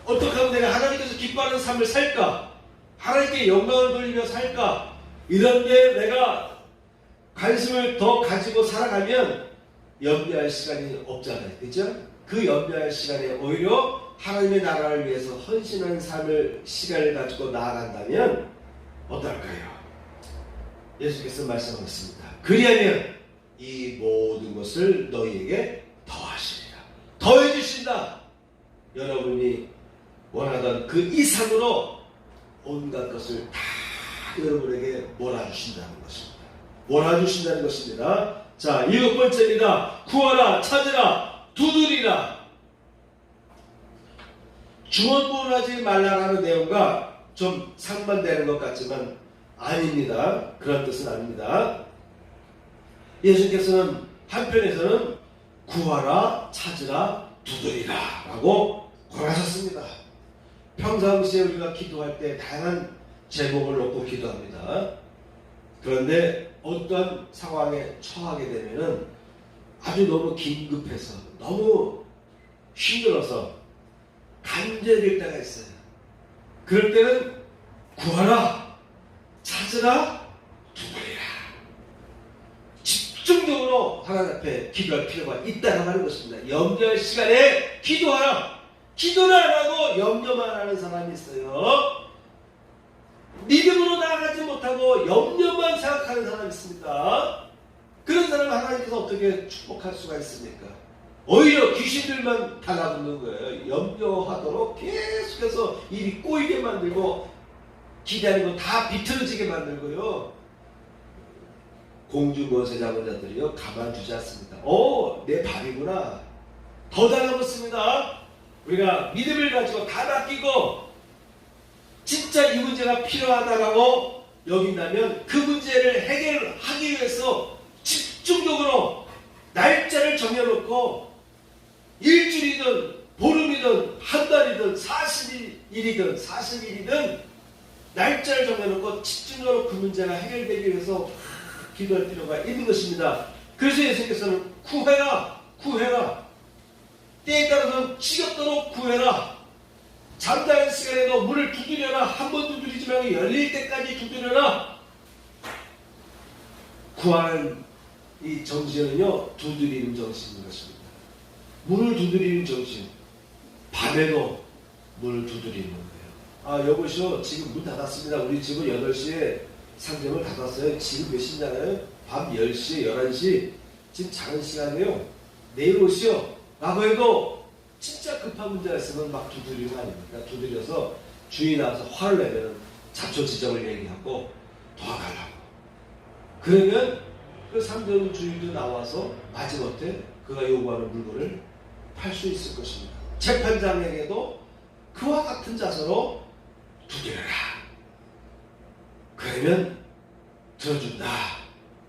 어떻게 하면 내가 하나님께서 기뻐하는 삶을 살까? 하나님께 영광을 돌리며 살까? 이런 데 내가 관심을 더 가지고 살아가면 염려할 시간이 없잖아요. 그죠? 그 염려할 시간에 오히려 하나님의 나라를 위해서 헌신한 삶을 시간을 가지고 나아간다면 어떨까요? 예수께서 말씀하고 있습니다. 그리하면 이 모든 것을 너희에게 더하시리라. 더해 주신다. 여러분이 원하던 그 이상으로 온갖 것을 다 여러분에게 몰아주신다는 것입니다. 몰아주신다는 것입니다. 자, 7번째입니다. 구하라, 찾으라, 두드리라. 주원문하지 말라라는 내용과 좀 상반되는 것 같지만 아닙니다. 그런 뜻은 아닙니다. 예수님께서는 한편에서는 구하라, 찾으라, 두드리라 라고 권하셨습니다. 평상시에 우리가 기도할 때 다양한 제목을 놓고 기도합니다. 그런데 어떤 상황에 처하게 되면은 아주 너무 긴급해서 너무 힘들어서 간절해질 때가 있어요. 그럴 때는 구하라, 찾으라, 두드리라. 집중적으로 하나님 앞에 기도할 필요가 있다고 하는 것입니다. 염려할 시간에 기도하라. 기도를 안 하고 염려만 하는 사람이 있어요. 믿음으로 나아가지 못하고 염려만 생각하는 사람이 있습니다. 그런 사람을 하나님께서 어떻게 축복할 수가 있습니까? 오히려 귀신들만 달라붙는 거예요. 염려하도록 계속해서 일이 꼬이게 만들고 기대하는 거 다 비틀어지게 만들고요. 공주무엇에 잡은 자들이요 가만두지 않습니다. 내 밥이구나. 더 달라붙습니다. 우리가 믿음을 가지고 다 맡기고 진짜 이 문제가 필요하다라고 여긴다면 그 문제를 해결하기 위해서 집중적으로 날짜를 정해놓고 일주일이든 보름이든 한 달이든 40일이든 40일이든 날짜를 정해놓고 집중적으로 그 문제가 해결되기 위해서 기도할 필요가 있는 것입니다. 그래서 예수님께서는 구해라, 구해라. 때에 따라서는 지겹도록 구해라. 잠자는 시간에도 문을 두드려라. 한 번 두드리지 말고 열릴 때까지 두드려라. 구하는 이 정신은요, 두드리는 정신인 것입니다. 문을 두드리는 정신. 밤에도 문을 두드리는 거예요. 여보시오, 지금 문 닫았습니다. 우리 집은 8시에 상점을 닫았어요. 지금 몇 시냐요? 밤 10시, 11시. 지금 자는 시간이에요. 내일 오시오. 라고 해도 진짜 급한 문제가 있으면 막 두드리는 거 아닙니까? 두드려서 주인이 나와서 화를 내면 자초지정을 얘기하고 도와달라고. 그러면 그 상점 주인도 나와서 마지못해 그가 요구하는 물건을 팔 수 있을 것입니다. 재판장에게도 그와 같은 자세로 두드려라. 그러면 들어준다.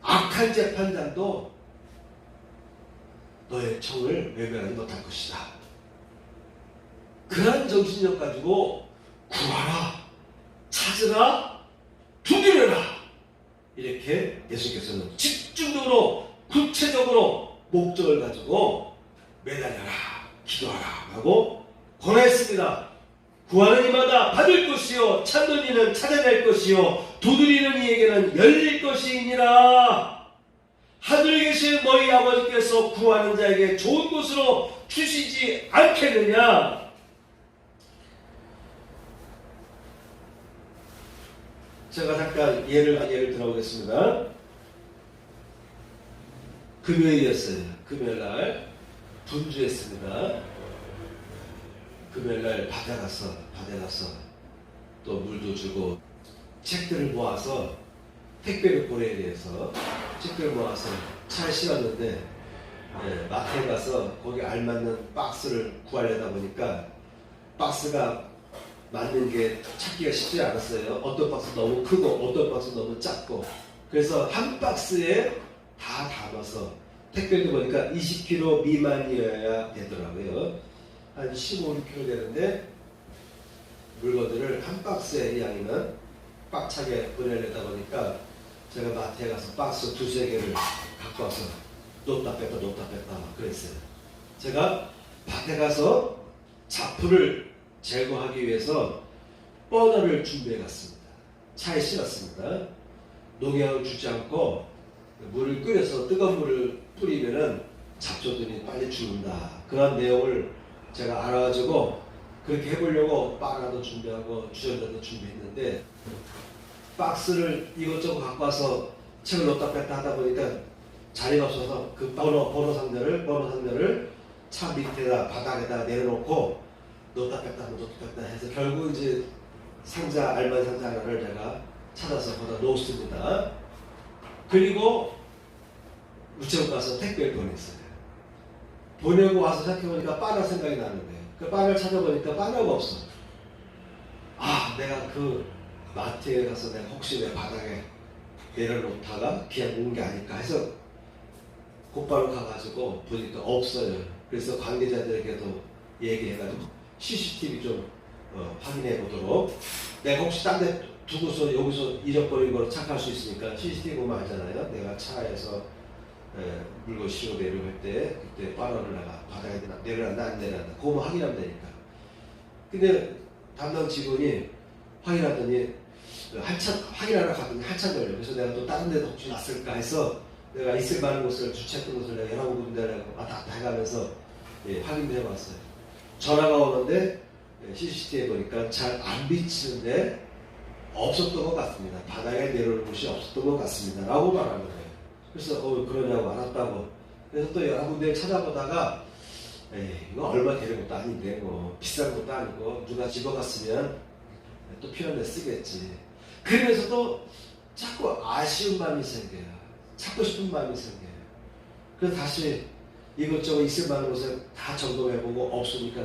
악한 재판장도 너의 청을 외면하지 못할 것이다. 그런 정신력 가지고 구하라, 찾으라, 두드려라. 이렇게 예수님께서는 집중적으로 구체적으로 목적을 가지고 매달려라, 기도하라 하고 권했습니다. 구하는 이마다 받을 것이요, 찾는 이는 찾아낼 것이요, 두드리는 이에게는 열릴 것이니라. 하늘에 계신 너희 아버지께서 구하는 자에게 좋은 곳으로 주시지 않겠느냐. 제가 잠깐 예를 들어보겠습니다. 금요일이었어요. 금요일날 분주했습니다. 금요일날 밭에 가서 또 물도 주고 책들을 모아서 택배를 보내야 돼서 책들을 모아서 차에 실었는데 마트에 가서 거기 알맞는 박스를 구하려다 보니까 박스가 맞는 게 찾기가 쉽지 않았어요. 어떤 박스 너무 크고 어떤 박스 너무 작고. 그래서 한 박스에 다 담아서 택배도 보니까 20kg 미만이어야 되더라고요. 한 15, 16kg 되는데 물건들을 한 박스의 양이면 꽉 차게 보내려다 보니까 제가 마트에 가서 박스 2-3개를 갖고 와서 놓다 뺐다 그랬어요. 제가 밭에 가서 잡풀을 제거하기 위해서 버너를 준비해 갔습니다. 차에 실었습니다. 농약을 주지 않고 물을 끓여서 뜨거운 물을 뿌리면은 잡초들이 빨리 죽는다. 그런 내용을 제가 알아가지고 그렇게 해보려고 바나도 준비하고 주전자도 준비했는데 박스를 이것저것 갖고 와서 책을 넣었다 뺐다 하다 보니까 자리가 없어서 그 번호 상자를 차 밑에다 바닥에다 내려놓고 넣었다 뺐다 해서 결국 이제 알만 상자 하나를 제가 찾아서 거기다 놓습니다. 그리고 우체국 가서 택배를 보냈어요. 보내고 와서 생각해보니까 바나 생각이 나는 거예요. 그 바나를 찾아보니까 바나가 없어. 아, 내가 그 마트에 가서 내가 혹시 내 바닥에 내려놓다가 그냥 온 게 아닐까 해서 곧바로 가가지고 보니까 없어요. 그래서 관계자들에게도 얘기해가지고 CCTV 좀 확인해 보도록. 내가 혹시 딴 데 두고서 여기서 잃어버린 걸 착각할 수 있으니까 CCTV 보면 알잖아요. 내가 차에서 물건 실어 내려올 때 그때 바나를 내가 바닥에 내려놨나 안 내려놨나 그거만 확인하면 되니까. 근데 담당 직원이 확인하더니 한참 확인하러 가더니 한참 걸려. 그래서 내가 또 다른 데도 혹시 났을까 해서 내가 있을 만한 곳을 주최했던 곳을 내가 여러 군데를 왔다 갔다 해가면서 확인을 해봤어요. 전화가 오는데 CCTV에 보니까 잘 안 비치는데 없었던 것 같습니다. 바닥에 내려올 곳이 없었던 것 같습니다. 라고 말하는 거예요. 그래서 그러냐고 알았다고. 그래서 또 여러 군데 찾아보다가 이거 얼마 되는 것도 아닌데 뭐 비싼 것도 아니고 누가 집어갔으면 또 필요한 데 쓰겠지. 그러면서 또 자꾸 아쉬운 마음이 생겨요. 찾고 싶은 마음이 생겨요. 그래서 다시 이것저것 있을 만한 곳을 다 점검해보고 없으니까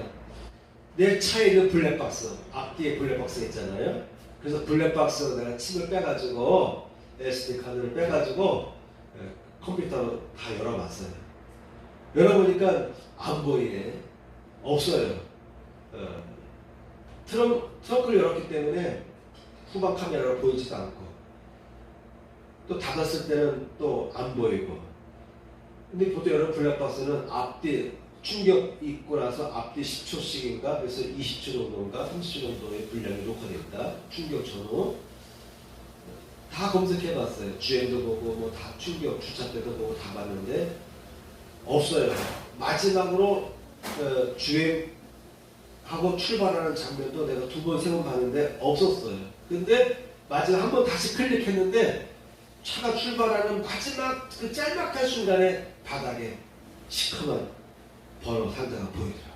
내 차에 있는 블랙박스, 앞뒤에 블랙박스 있잖아요. 그래서 블랙박스로 내가 칩을 빼가지고 SD카드를 빼가지고 컴퓨터로 다 열어봤어요. 열어보니까 안 보이네. 없어요. 트렁크를 열었기 때문에 후방 카메라가 보이지도 않고 또 닫았을 때는 또 안 보이고. 근데 보통 여러분 블랙박스는 앞뒤 충격 있고 나서 앞뒤 10초씩인가 그래서 20초 정도인가 30초 정도의 분량이 녹화되어 있다. 충격 전후 다 검색해봤어요. 주행도 보고 뭐 다 충격 주차 때도 보고 다 봤는데 없어요. 마지막으로 주행하고 출발하는 장면도 내가 2번, 3번 봤는데 없었어요. 근데 마지막 한 번 다시 클릭했는데 차가 출발하는 마지막 그 짤막한 순간에 바닥에 시커먼 번호 상자가 보이더라고요.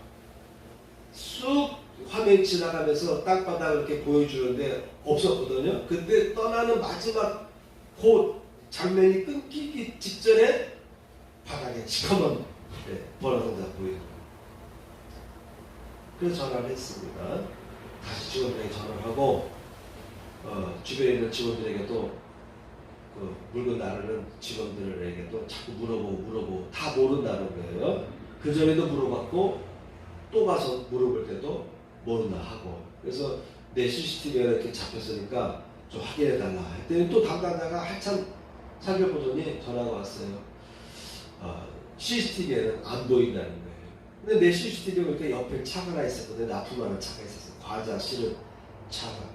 쑥 화면이 지나가면서 땅바닥을 이렇게 보여주는데 없었거든요. 근데 떠나는 마지막 그 장면이 끊기기 직전에 바닥에 시커먼 번호 상자가 보이더라고요. 그래서 전화를 했습니다. 다시 직원들에게 전화를 하고 주변에 있는 직원들에게도 그 물건 나르는 직원들에게도 자꾸 물어보고 다 모른다는 거예요. 그 전에도 물어봤고 또 가서 물어볼 때도 모른다 하고. 그래서 내 CCTV가 이렇게 잡혔으니까 좀 확인해달라 했더니 또 담당자가 한참 살펴보더니 전화가 왔어요. CCTV에는 안 보인다는 거예요. 근데 내 CCTV가 이렇게 옆에 차가 하나 있었거든요. 납품하는 차가 있었어요. 과자 실은 차가.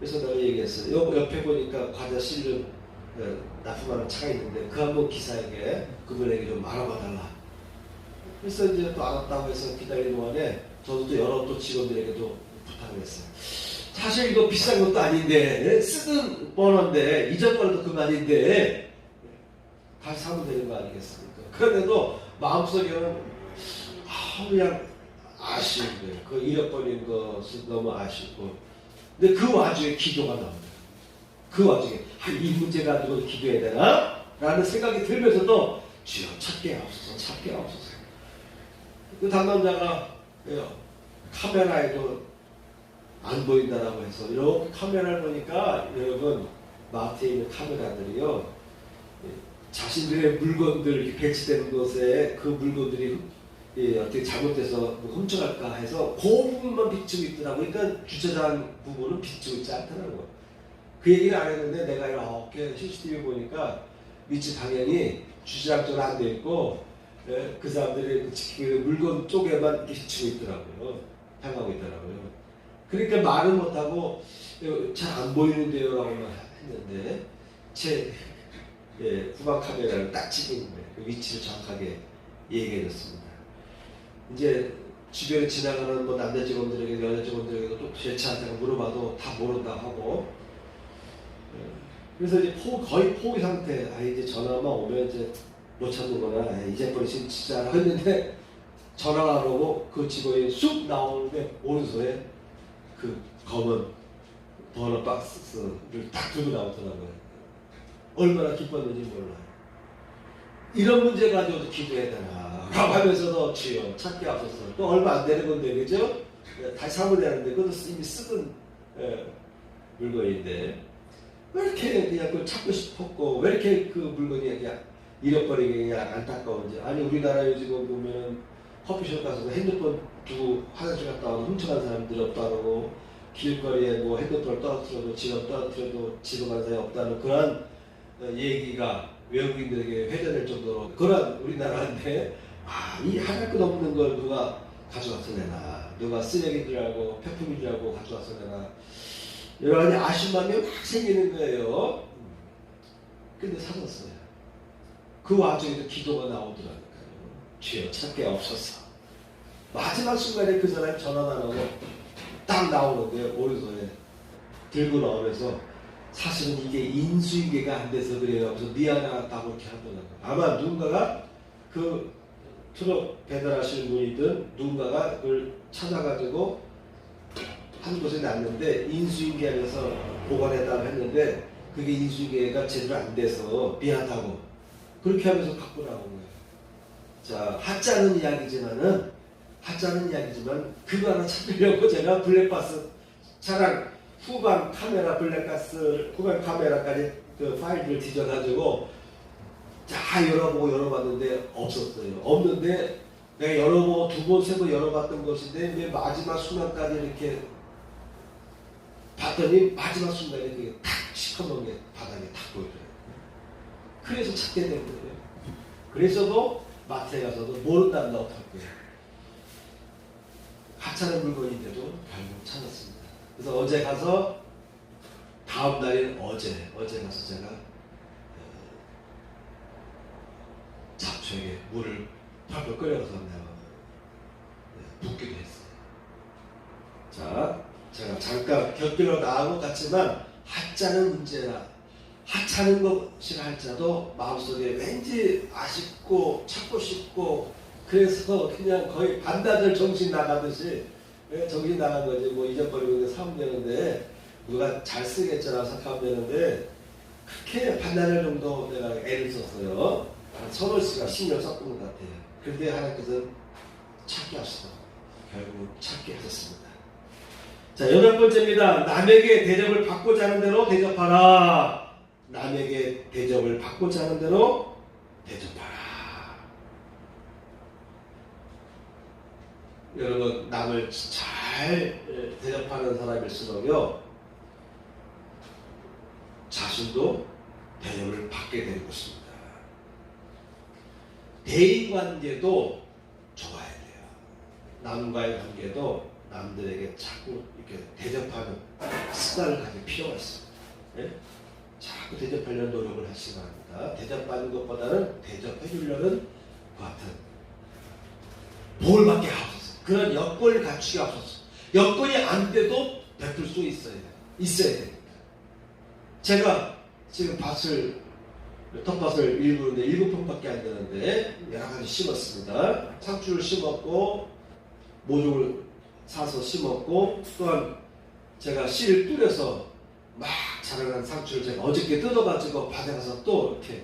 그래서 내가 얘기했어요. 옆에 보니까 과자 실은 납품하는 차가 있는데 그 한번 기사에게 그분에게 좀 알아봐달라. 그래서 이제 또 알았다고 해서 기다리는 동안에 저도 또 여러 또 직원들에게도 부탁을 했어요. 사실 이거 비싼 것도 아닌데 쓰던 번호인데 잊어버려도 그만인데 다시 사면 되는 거 아니겠습니까? 그런데도 마음속에는 그냥 아쉬운 거예요. 그 잃어버린 것은 너무 아쉽고. 근데 그 와중에 기도가 나옵니다. 그 와중에 이 문제 가지고 기도해야 되나? 라는 생각이 들면서도 주여 찾게 없어서 그 담당자가 카메라에도 안 보인다라고 해서 이렇게 카메라를 보니까 여러분 마트에 있는 카메라들이요 자신들의 물건들 이렇게 배치되는 곳에 그 물건들이 어떻게 잘못돼서 뭐 훔쳐갈까 해서 그 부분만 비추고 있더라고요. 그러니까 주차장 부분은 비추고 있지 않더라고요. 그 얘기를 안 했는데 내가 이렇게 CCTV 보니까 위치 방향이 주차장 쪽으로 안 돼 있고 그 사람들이 그 물건 쪽에만 이렇게 비추고 있더라고요. 향하고 있더라고요. 그러니까 말은 못하고 잘 안 보이는데요 라고만 했는데 제 후방 카메라를 딱 찍은 거예요. 그 위치를 정확하게 얘기해줬습니다. 이제 주변에 지나가는 뭐 남자 직원들에게 여자 직원들에게도 또 제 차한테 물어봐도 다 모른다 하고 그래서 이제 거의 포기 상태. 이제 전화만 오면 이제 못 찾는구나. 이제 버리신 진짜 했는데 전화가 안 오고 그 직원이 쑥 나오는데 오른손에 그 검은 번호 박스를 딱 들고 나오더라고요. 얼마나 기뻤는지 몰라요. 이런 문제 가지고도 기도해야 되나 하면서도 주여 찾기 앞서서 또 얼마 안 되는 건데 그죠? 다시 사면 되는데 그것도 이미 쓰던 물건인데 왜 이렇게 그냥 그걸 찾고 싶었고 왜 이렇게 그 물건이 그냥 잃어버리게 그냥 안타까운지. 아니 우리나라 요즘 보면 커피숍 가서 핸드폰 두고 화장실 갔다 와서 훔쳐간 사람들이 없다고, 길거리에 뭐 핸드폰을 떨어뜨려도 지갑 떨어뜨려도 집어간 사람이 없다는 그런 얘기가 외국인들에게 회자될 정도로 그런 우리나라인데, 이 하나 끝 없는 걸 누가 가져갔어 내나, 누가 쓰레기들하고 폐품이라고 가져갔어 내나, 여러 가지 아쉬움이 막 생기는 거예요. 근데 찾았어요. 그 와중에도 기도가 나오더라고요. 주여 찾게 없어서. 마지막 순간에 그 사람이 전화가 나오고 딱 나오는데 오른손에 들고 나오면서 사실은 이게 인수인계가 안 돼서 그래요. 그래서 미안하다고 이렇게 하더라고요. 아마 누군가가 그 트럭 배달하시는 분이든 누군가가 그걸 찾아가지고 한 곳에 놨는데 인수인계하면서 보관해달라고 했는데 그게 인수인계가 제대로 안 돼서 미안하다고 그렇게 하면서 갖고 나온 거예요. 자, 하찮은 이야기지만 그거 하나 찾으려고 제가 블랙박스 차량 후방 카메라까지 그 파일들을 뒤져가지고 다 열어봤는데 없었어요. 없는데 내가 열어보고 두 번, 세 번 열어봤던 것인데 왜 마지막 순간까지 이렇게 봤더니 마지막 순간에 그게 탁 시커먼 게 바닥에 탁 보이더라고요. 그래서 찾게 된 거예요. 그래서도 마트에 가서도 모른다면 어떡할 거예요. 하찮은 물건인데도 결국 찾았습니다. 그래서 어제 가서 다음 날인 어제 가서 제가 잡초에게 물을 펄펄 끓여서 붓기도 했어요. 자, 제가 잠깐 곁길로 나온 것 같지만 하찮은 문제나 하찮은 것이라 할지라도 마음속에 왠지 아쉽고 찾고 싶고 그래서 그냥 거의 반나절 정신 나가듯이 정신 나간 거지. 뭐 잊어버리고 사면 되는데 누가 잘 쓰겠잖아 생각하면 되는데 그렇게 반나절 정도 내가 애를 썼어요. 한 서너 시간 신경 썼던 것 같아요. 그런데 하나님께서는 찾게 하시고 결국 찾게 하셨습니다. 자, 8번째입니다. 남에게 대접을 받고자 하는 대로 대접하라. 남에게 대접을 받고자 하는 대로 대접하라. 여러분, 남을 잘 대접하는 사람일수록요 자신도 대접을 받게 되는 것입니다. 대인관계도 좋아야 돼요. 남과의 관계도 남들에게 자꾸 이렇게 대접하는 습관을 가질 필요가 있습니다. 네? 자꾸 대접하려는 노력을 하시기 바랍니다. 대접받는 것보다는 대접해 주려는 그 같은 도움밖에 없어서 그런 여건을 갖추기 없어서 여건이 안 돼도 베풀 수 있어야 됩니다. 제가 지금 텃밭을 일구는데 7평밖에 안 되는데 여러 가지 심었습니다. 상추를 심었고 모종을 사서 심었고 또한 제가 씨를 뿌려서 막 자라난 상추를 제가 어저께 뜯어가지고 밭에 가서 또 이렇게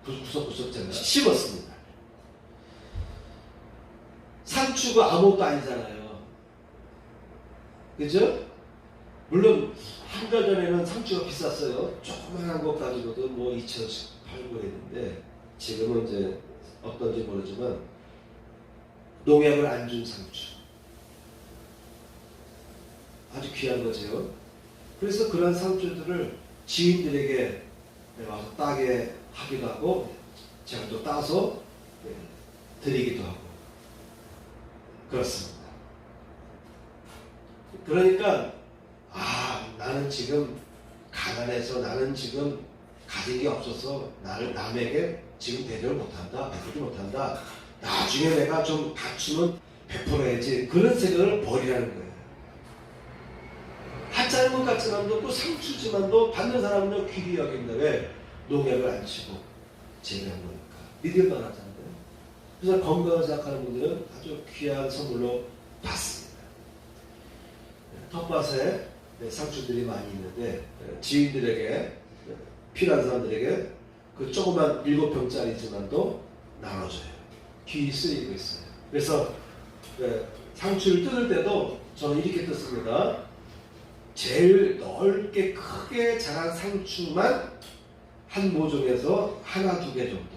구석구석 제가 심었습니다. 상추가 아무것도 아니잖아요. 그죠? 물론 한 달 전에는 상추가 비쌌어요. 조그만한 것 가지고도 뭐 2,000원씩 팔고 그랬는데 지금은 이제 어떤지 모르지만 농약을 안 준 상추. 아주 귀한 거죠. 그래서 그런 상추들을 지인들에게 와서 따게 하기도 하고 제가 또 따서 드리기도 하고 그렇습니다. 그러니까 나는 지금 가난해서 나는 지금 가진 게 없어서 나를 남에게 지금 대접을 못한다, 베풀지 못한다. 나중에 내가 좀 갖추면 베풀어야지. 그런 생각을 버리라는 거예요. 하찮은 것 같지만도 또 상추지만도 받는 사람은 귀히 여긴다. 왜? 농약을 안 치고 재배한 거니까. 믿을만 하잖아요. 그래서 건강을 생각하는 분들은 아주 귀한 선물로 받습니다. 텃밭에 상추들이 많이 있는데 지인들에게 필요한 사람들에게 그 조그만 7평짜리지만도 나눠줘요. 귀 쓰이고 있어요. 그래서 상추를 뜯을 때도 저는 이렇게 뜯습니다. 제일 넓게 크게 자란 상추만 한 모종에서 하나, 두 개 정도.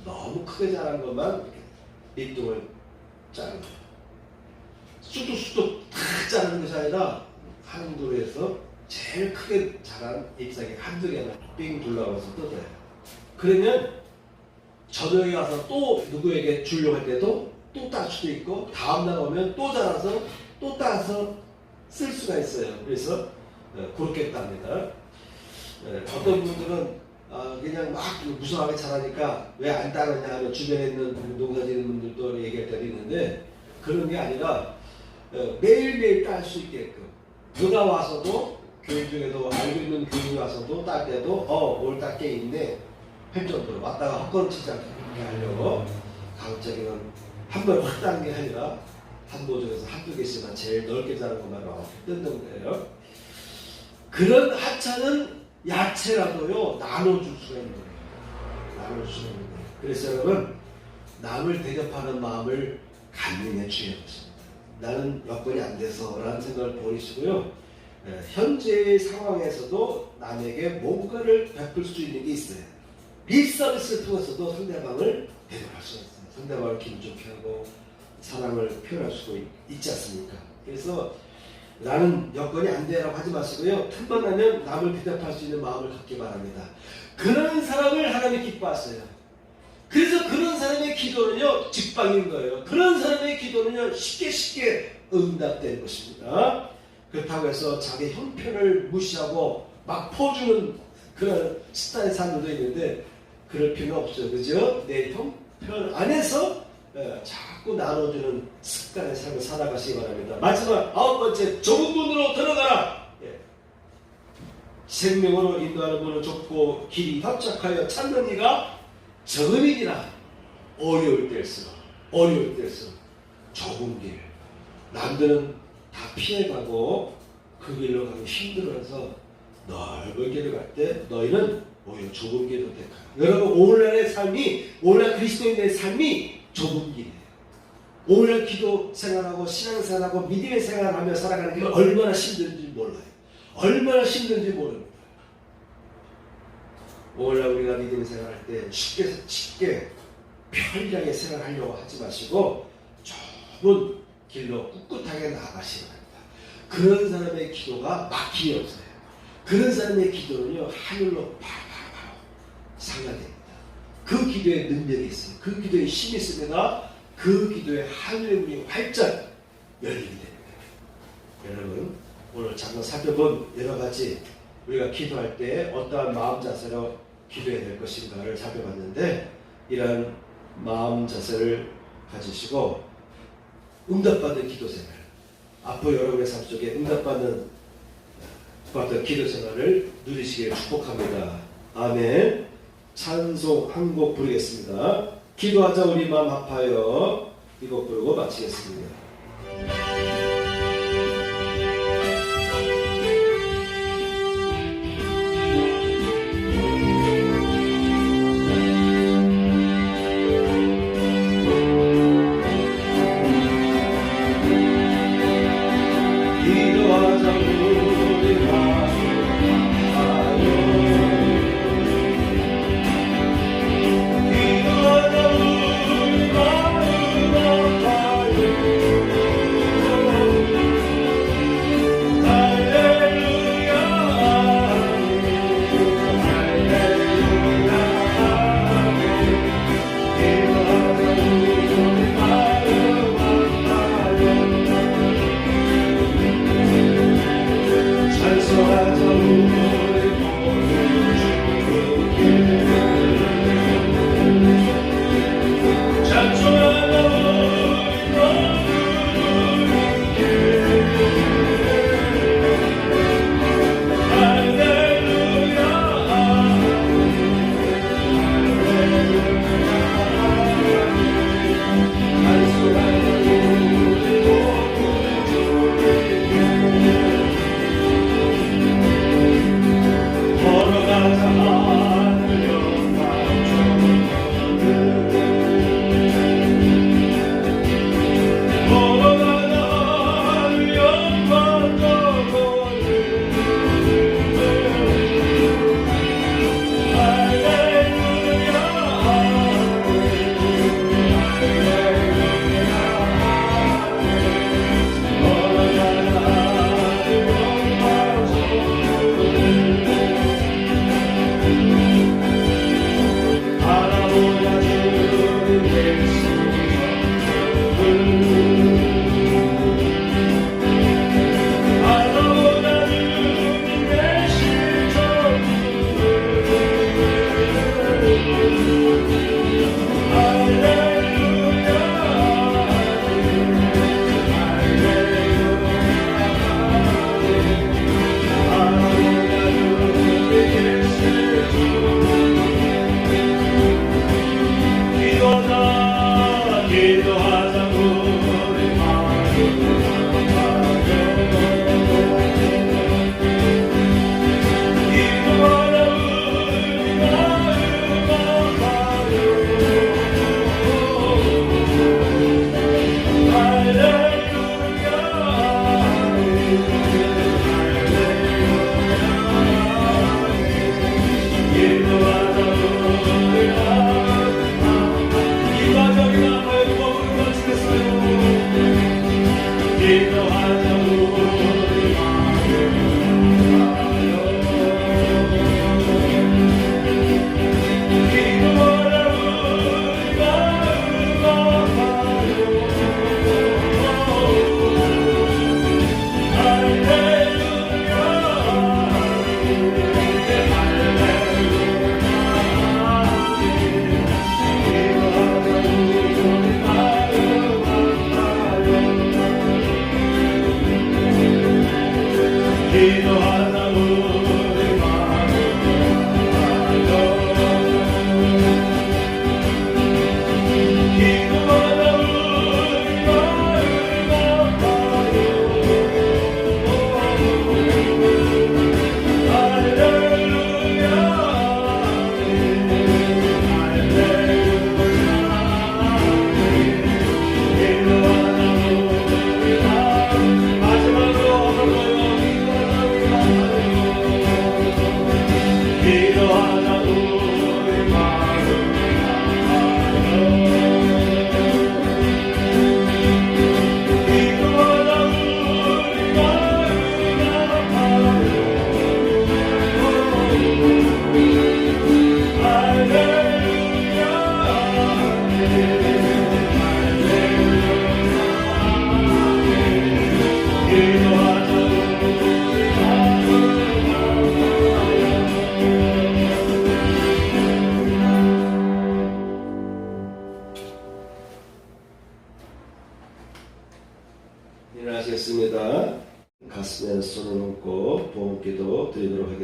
너무 크게 자란 것만 이렇게 밑둥을 자르는 거예요. 수두수두 다 자르는 것이 아니라 한 그루에서 제일 크게 자란 잎사귀 한두 개만 삥 둘러가서 뜯어요. 그러면 저녁에 가서 또 누구에게 주려고 할 때도 또 딸 수도 있고 다음날 오면 또 자라서 또 따서 쓸 수가 있어요. 그래서 그렇게 땁니다. 어떤 분들은 그냥 막 무성하게 자라니까 왜 안 따느냐 하면 주변에 있는 농사짓는 분들도 얘기할 때도 있는데 그런 게 아니라 매일매일 딸 수 있게끔 누가 와서도 교인 중에도 알고 있는 교인이 와서도 딸 때도 올 딸 게 있네 할 정도로 왔다가 헛걸음치지 않게 하려고 가급적이면 한 번에 확 따는 게 아니라 한 모종에서 한두 개씩만 제일 넓게 자른 것만 뜯는 거예요. 그런 하찮은 야채라도요 나눠줄 수가 있는 거예요. 나눌 수가 있는 거예요. 그래서 여러분 남을 대접하는 마음을 갖는 게 중요한 것입니다. 나는 여건이 안 돼서 라는 생각을 버리시고요. 현재의 상황에서도 남에게 뭔가를 베풀 수 있는 게 있어요. 립서비스를 통해서도 상대방을 대접할 수가 있어요. 상대방을 기분 좋게 하고 사랑을 표현할 수가 있지 않습니까? 그래서 나는 여건이 안 돼라고 하지 마시고요. 틈만 나면 남을 대접할 수 있는 마음을 갖기 바랍니다. 그런 사람을 하나님이 기뻐하세요. 그래서 그런 사람의 기도는요 직방인 거예요. 그런 사람의 기도는요 쉽게 응답되는 것입니다. 그렇다고 해서 자기 형편을 무시하고 막 퍼주는 그런 스타일의 사람들도 있는데 그럴 필요는 없어요. 그죠? 내 형편 안에서 자꾸 나눠주는 습관의 삶을 살아가시기 바랍니다. 마지막 9번째 좁은 문으로 들어가라. 생명으로 인도하는 문은 좁고 길이 협착하여 찾는 이가 적음이니라. 어려울 때일수록 좁은 길 남들은 다 피해가고 그 길로 가기 힘들어서 넓은 길을 갈 때 너희는 오히려 좁은 길을 택하라. 여러분 오늘날의 삶이 오늘날 그리스도인의 삶이 좁은 길이에요. 오늘날 기도 생활하고 신앙생활하고 믿음의 생활하며 살아가는 게 얼마나 힘든지 몰라요. 얼마나 힘든지 모릅니다. 오늘날 우리가 믿음의 생활할 때 쉽게 편리하게 생활하려고 하지 마시고 좁은 길로 꿋꿋하게 나아가시기 바랍니다. 그런 사람의 기도가 막힘이 없어요. 그런 사람의 기도는요 하늘로 바로 상가됩니다. 그 기도에 능력이 있어요. 그 기도에 힘이 있습니다. 그 기도에 하늘의 문이 활짝 열리게 됩니다. 여러분 오늘 잠깐 살펴본 여러 가지 우리가 기도할 때 어떠한 마음 자세로 기도해야 될 것인가를 살펴봤는데 이러한 마음 자세를 가지시고 응답받는 기도 생활 앞으로 여러분의 삶 속에 응답받는 어떤 기도 생활을 누리시길 축복합니다. 아멘. 찬송 한 곡 부르겠습니다. 기도하자 우리 마음 합하여 이 곡 부르고 마치겠습니다.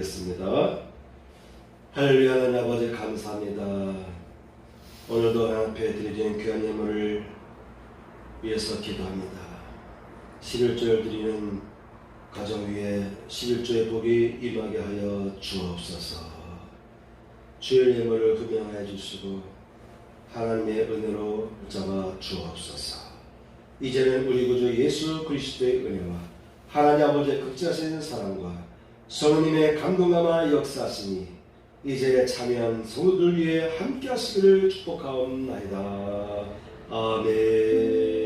기도하겠습니다. 할렐루야. 하나님 아버지 감사합니다. 오늘도 하나님 앞에 드리는 귀한 예물을 위해서 기도합니다. 11조를 드리는 가정 위에 11조의 복이 임하게 하여 주옵소서. 주의 예물을 금양하여 주시고 하나님의 은혜로 붙잡아 주옵소서. 이제는 우리 구주 예수 그리스도의 은혜와 하나님 아버지의 극진하신 사랑과 성령님의 감동감화 역사하시니 이제 참여한 성도들 위해 함께 하시기를 축복하옵나이다. 아멘.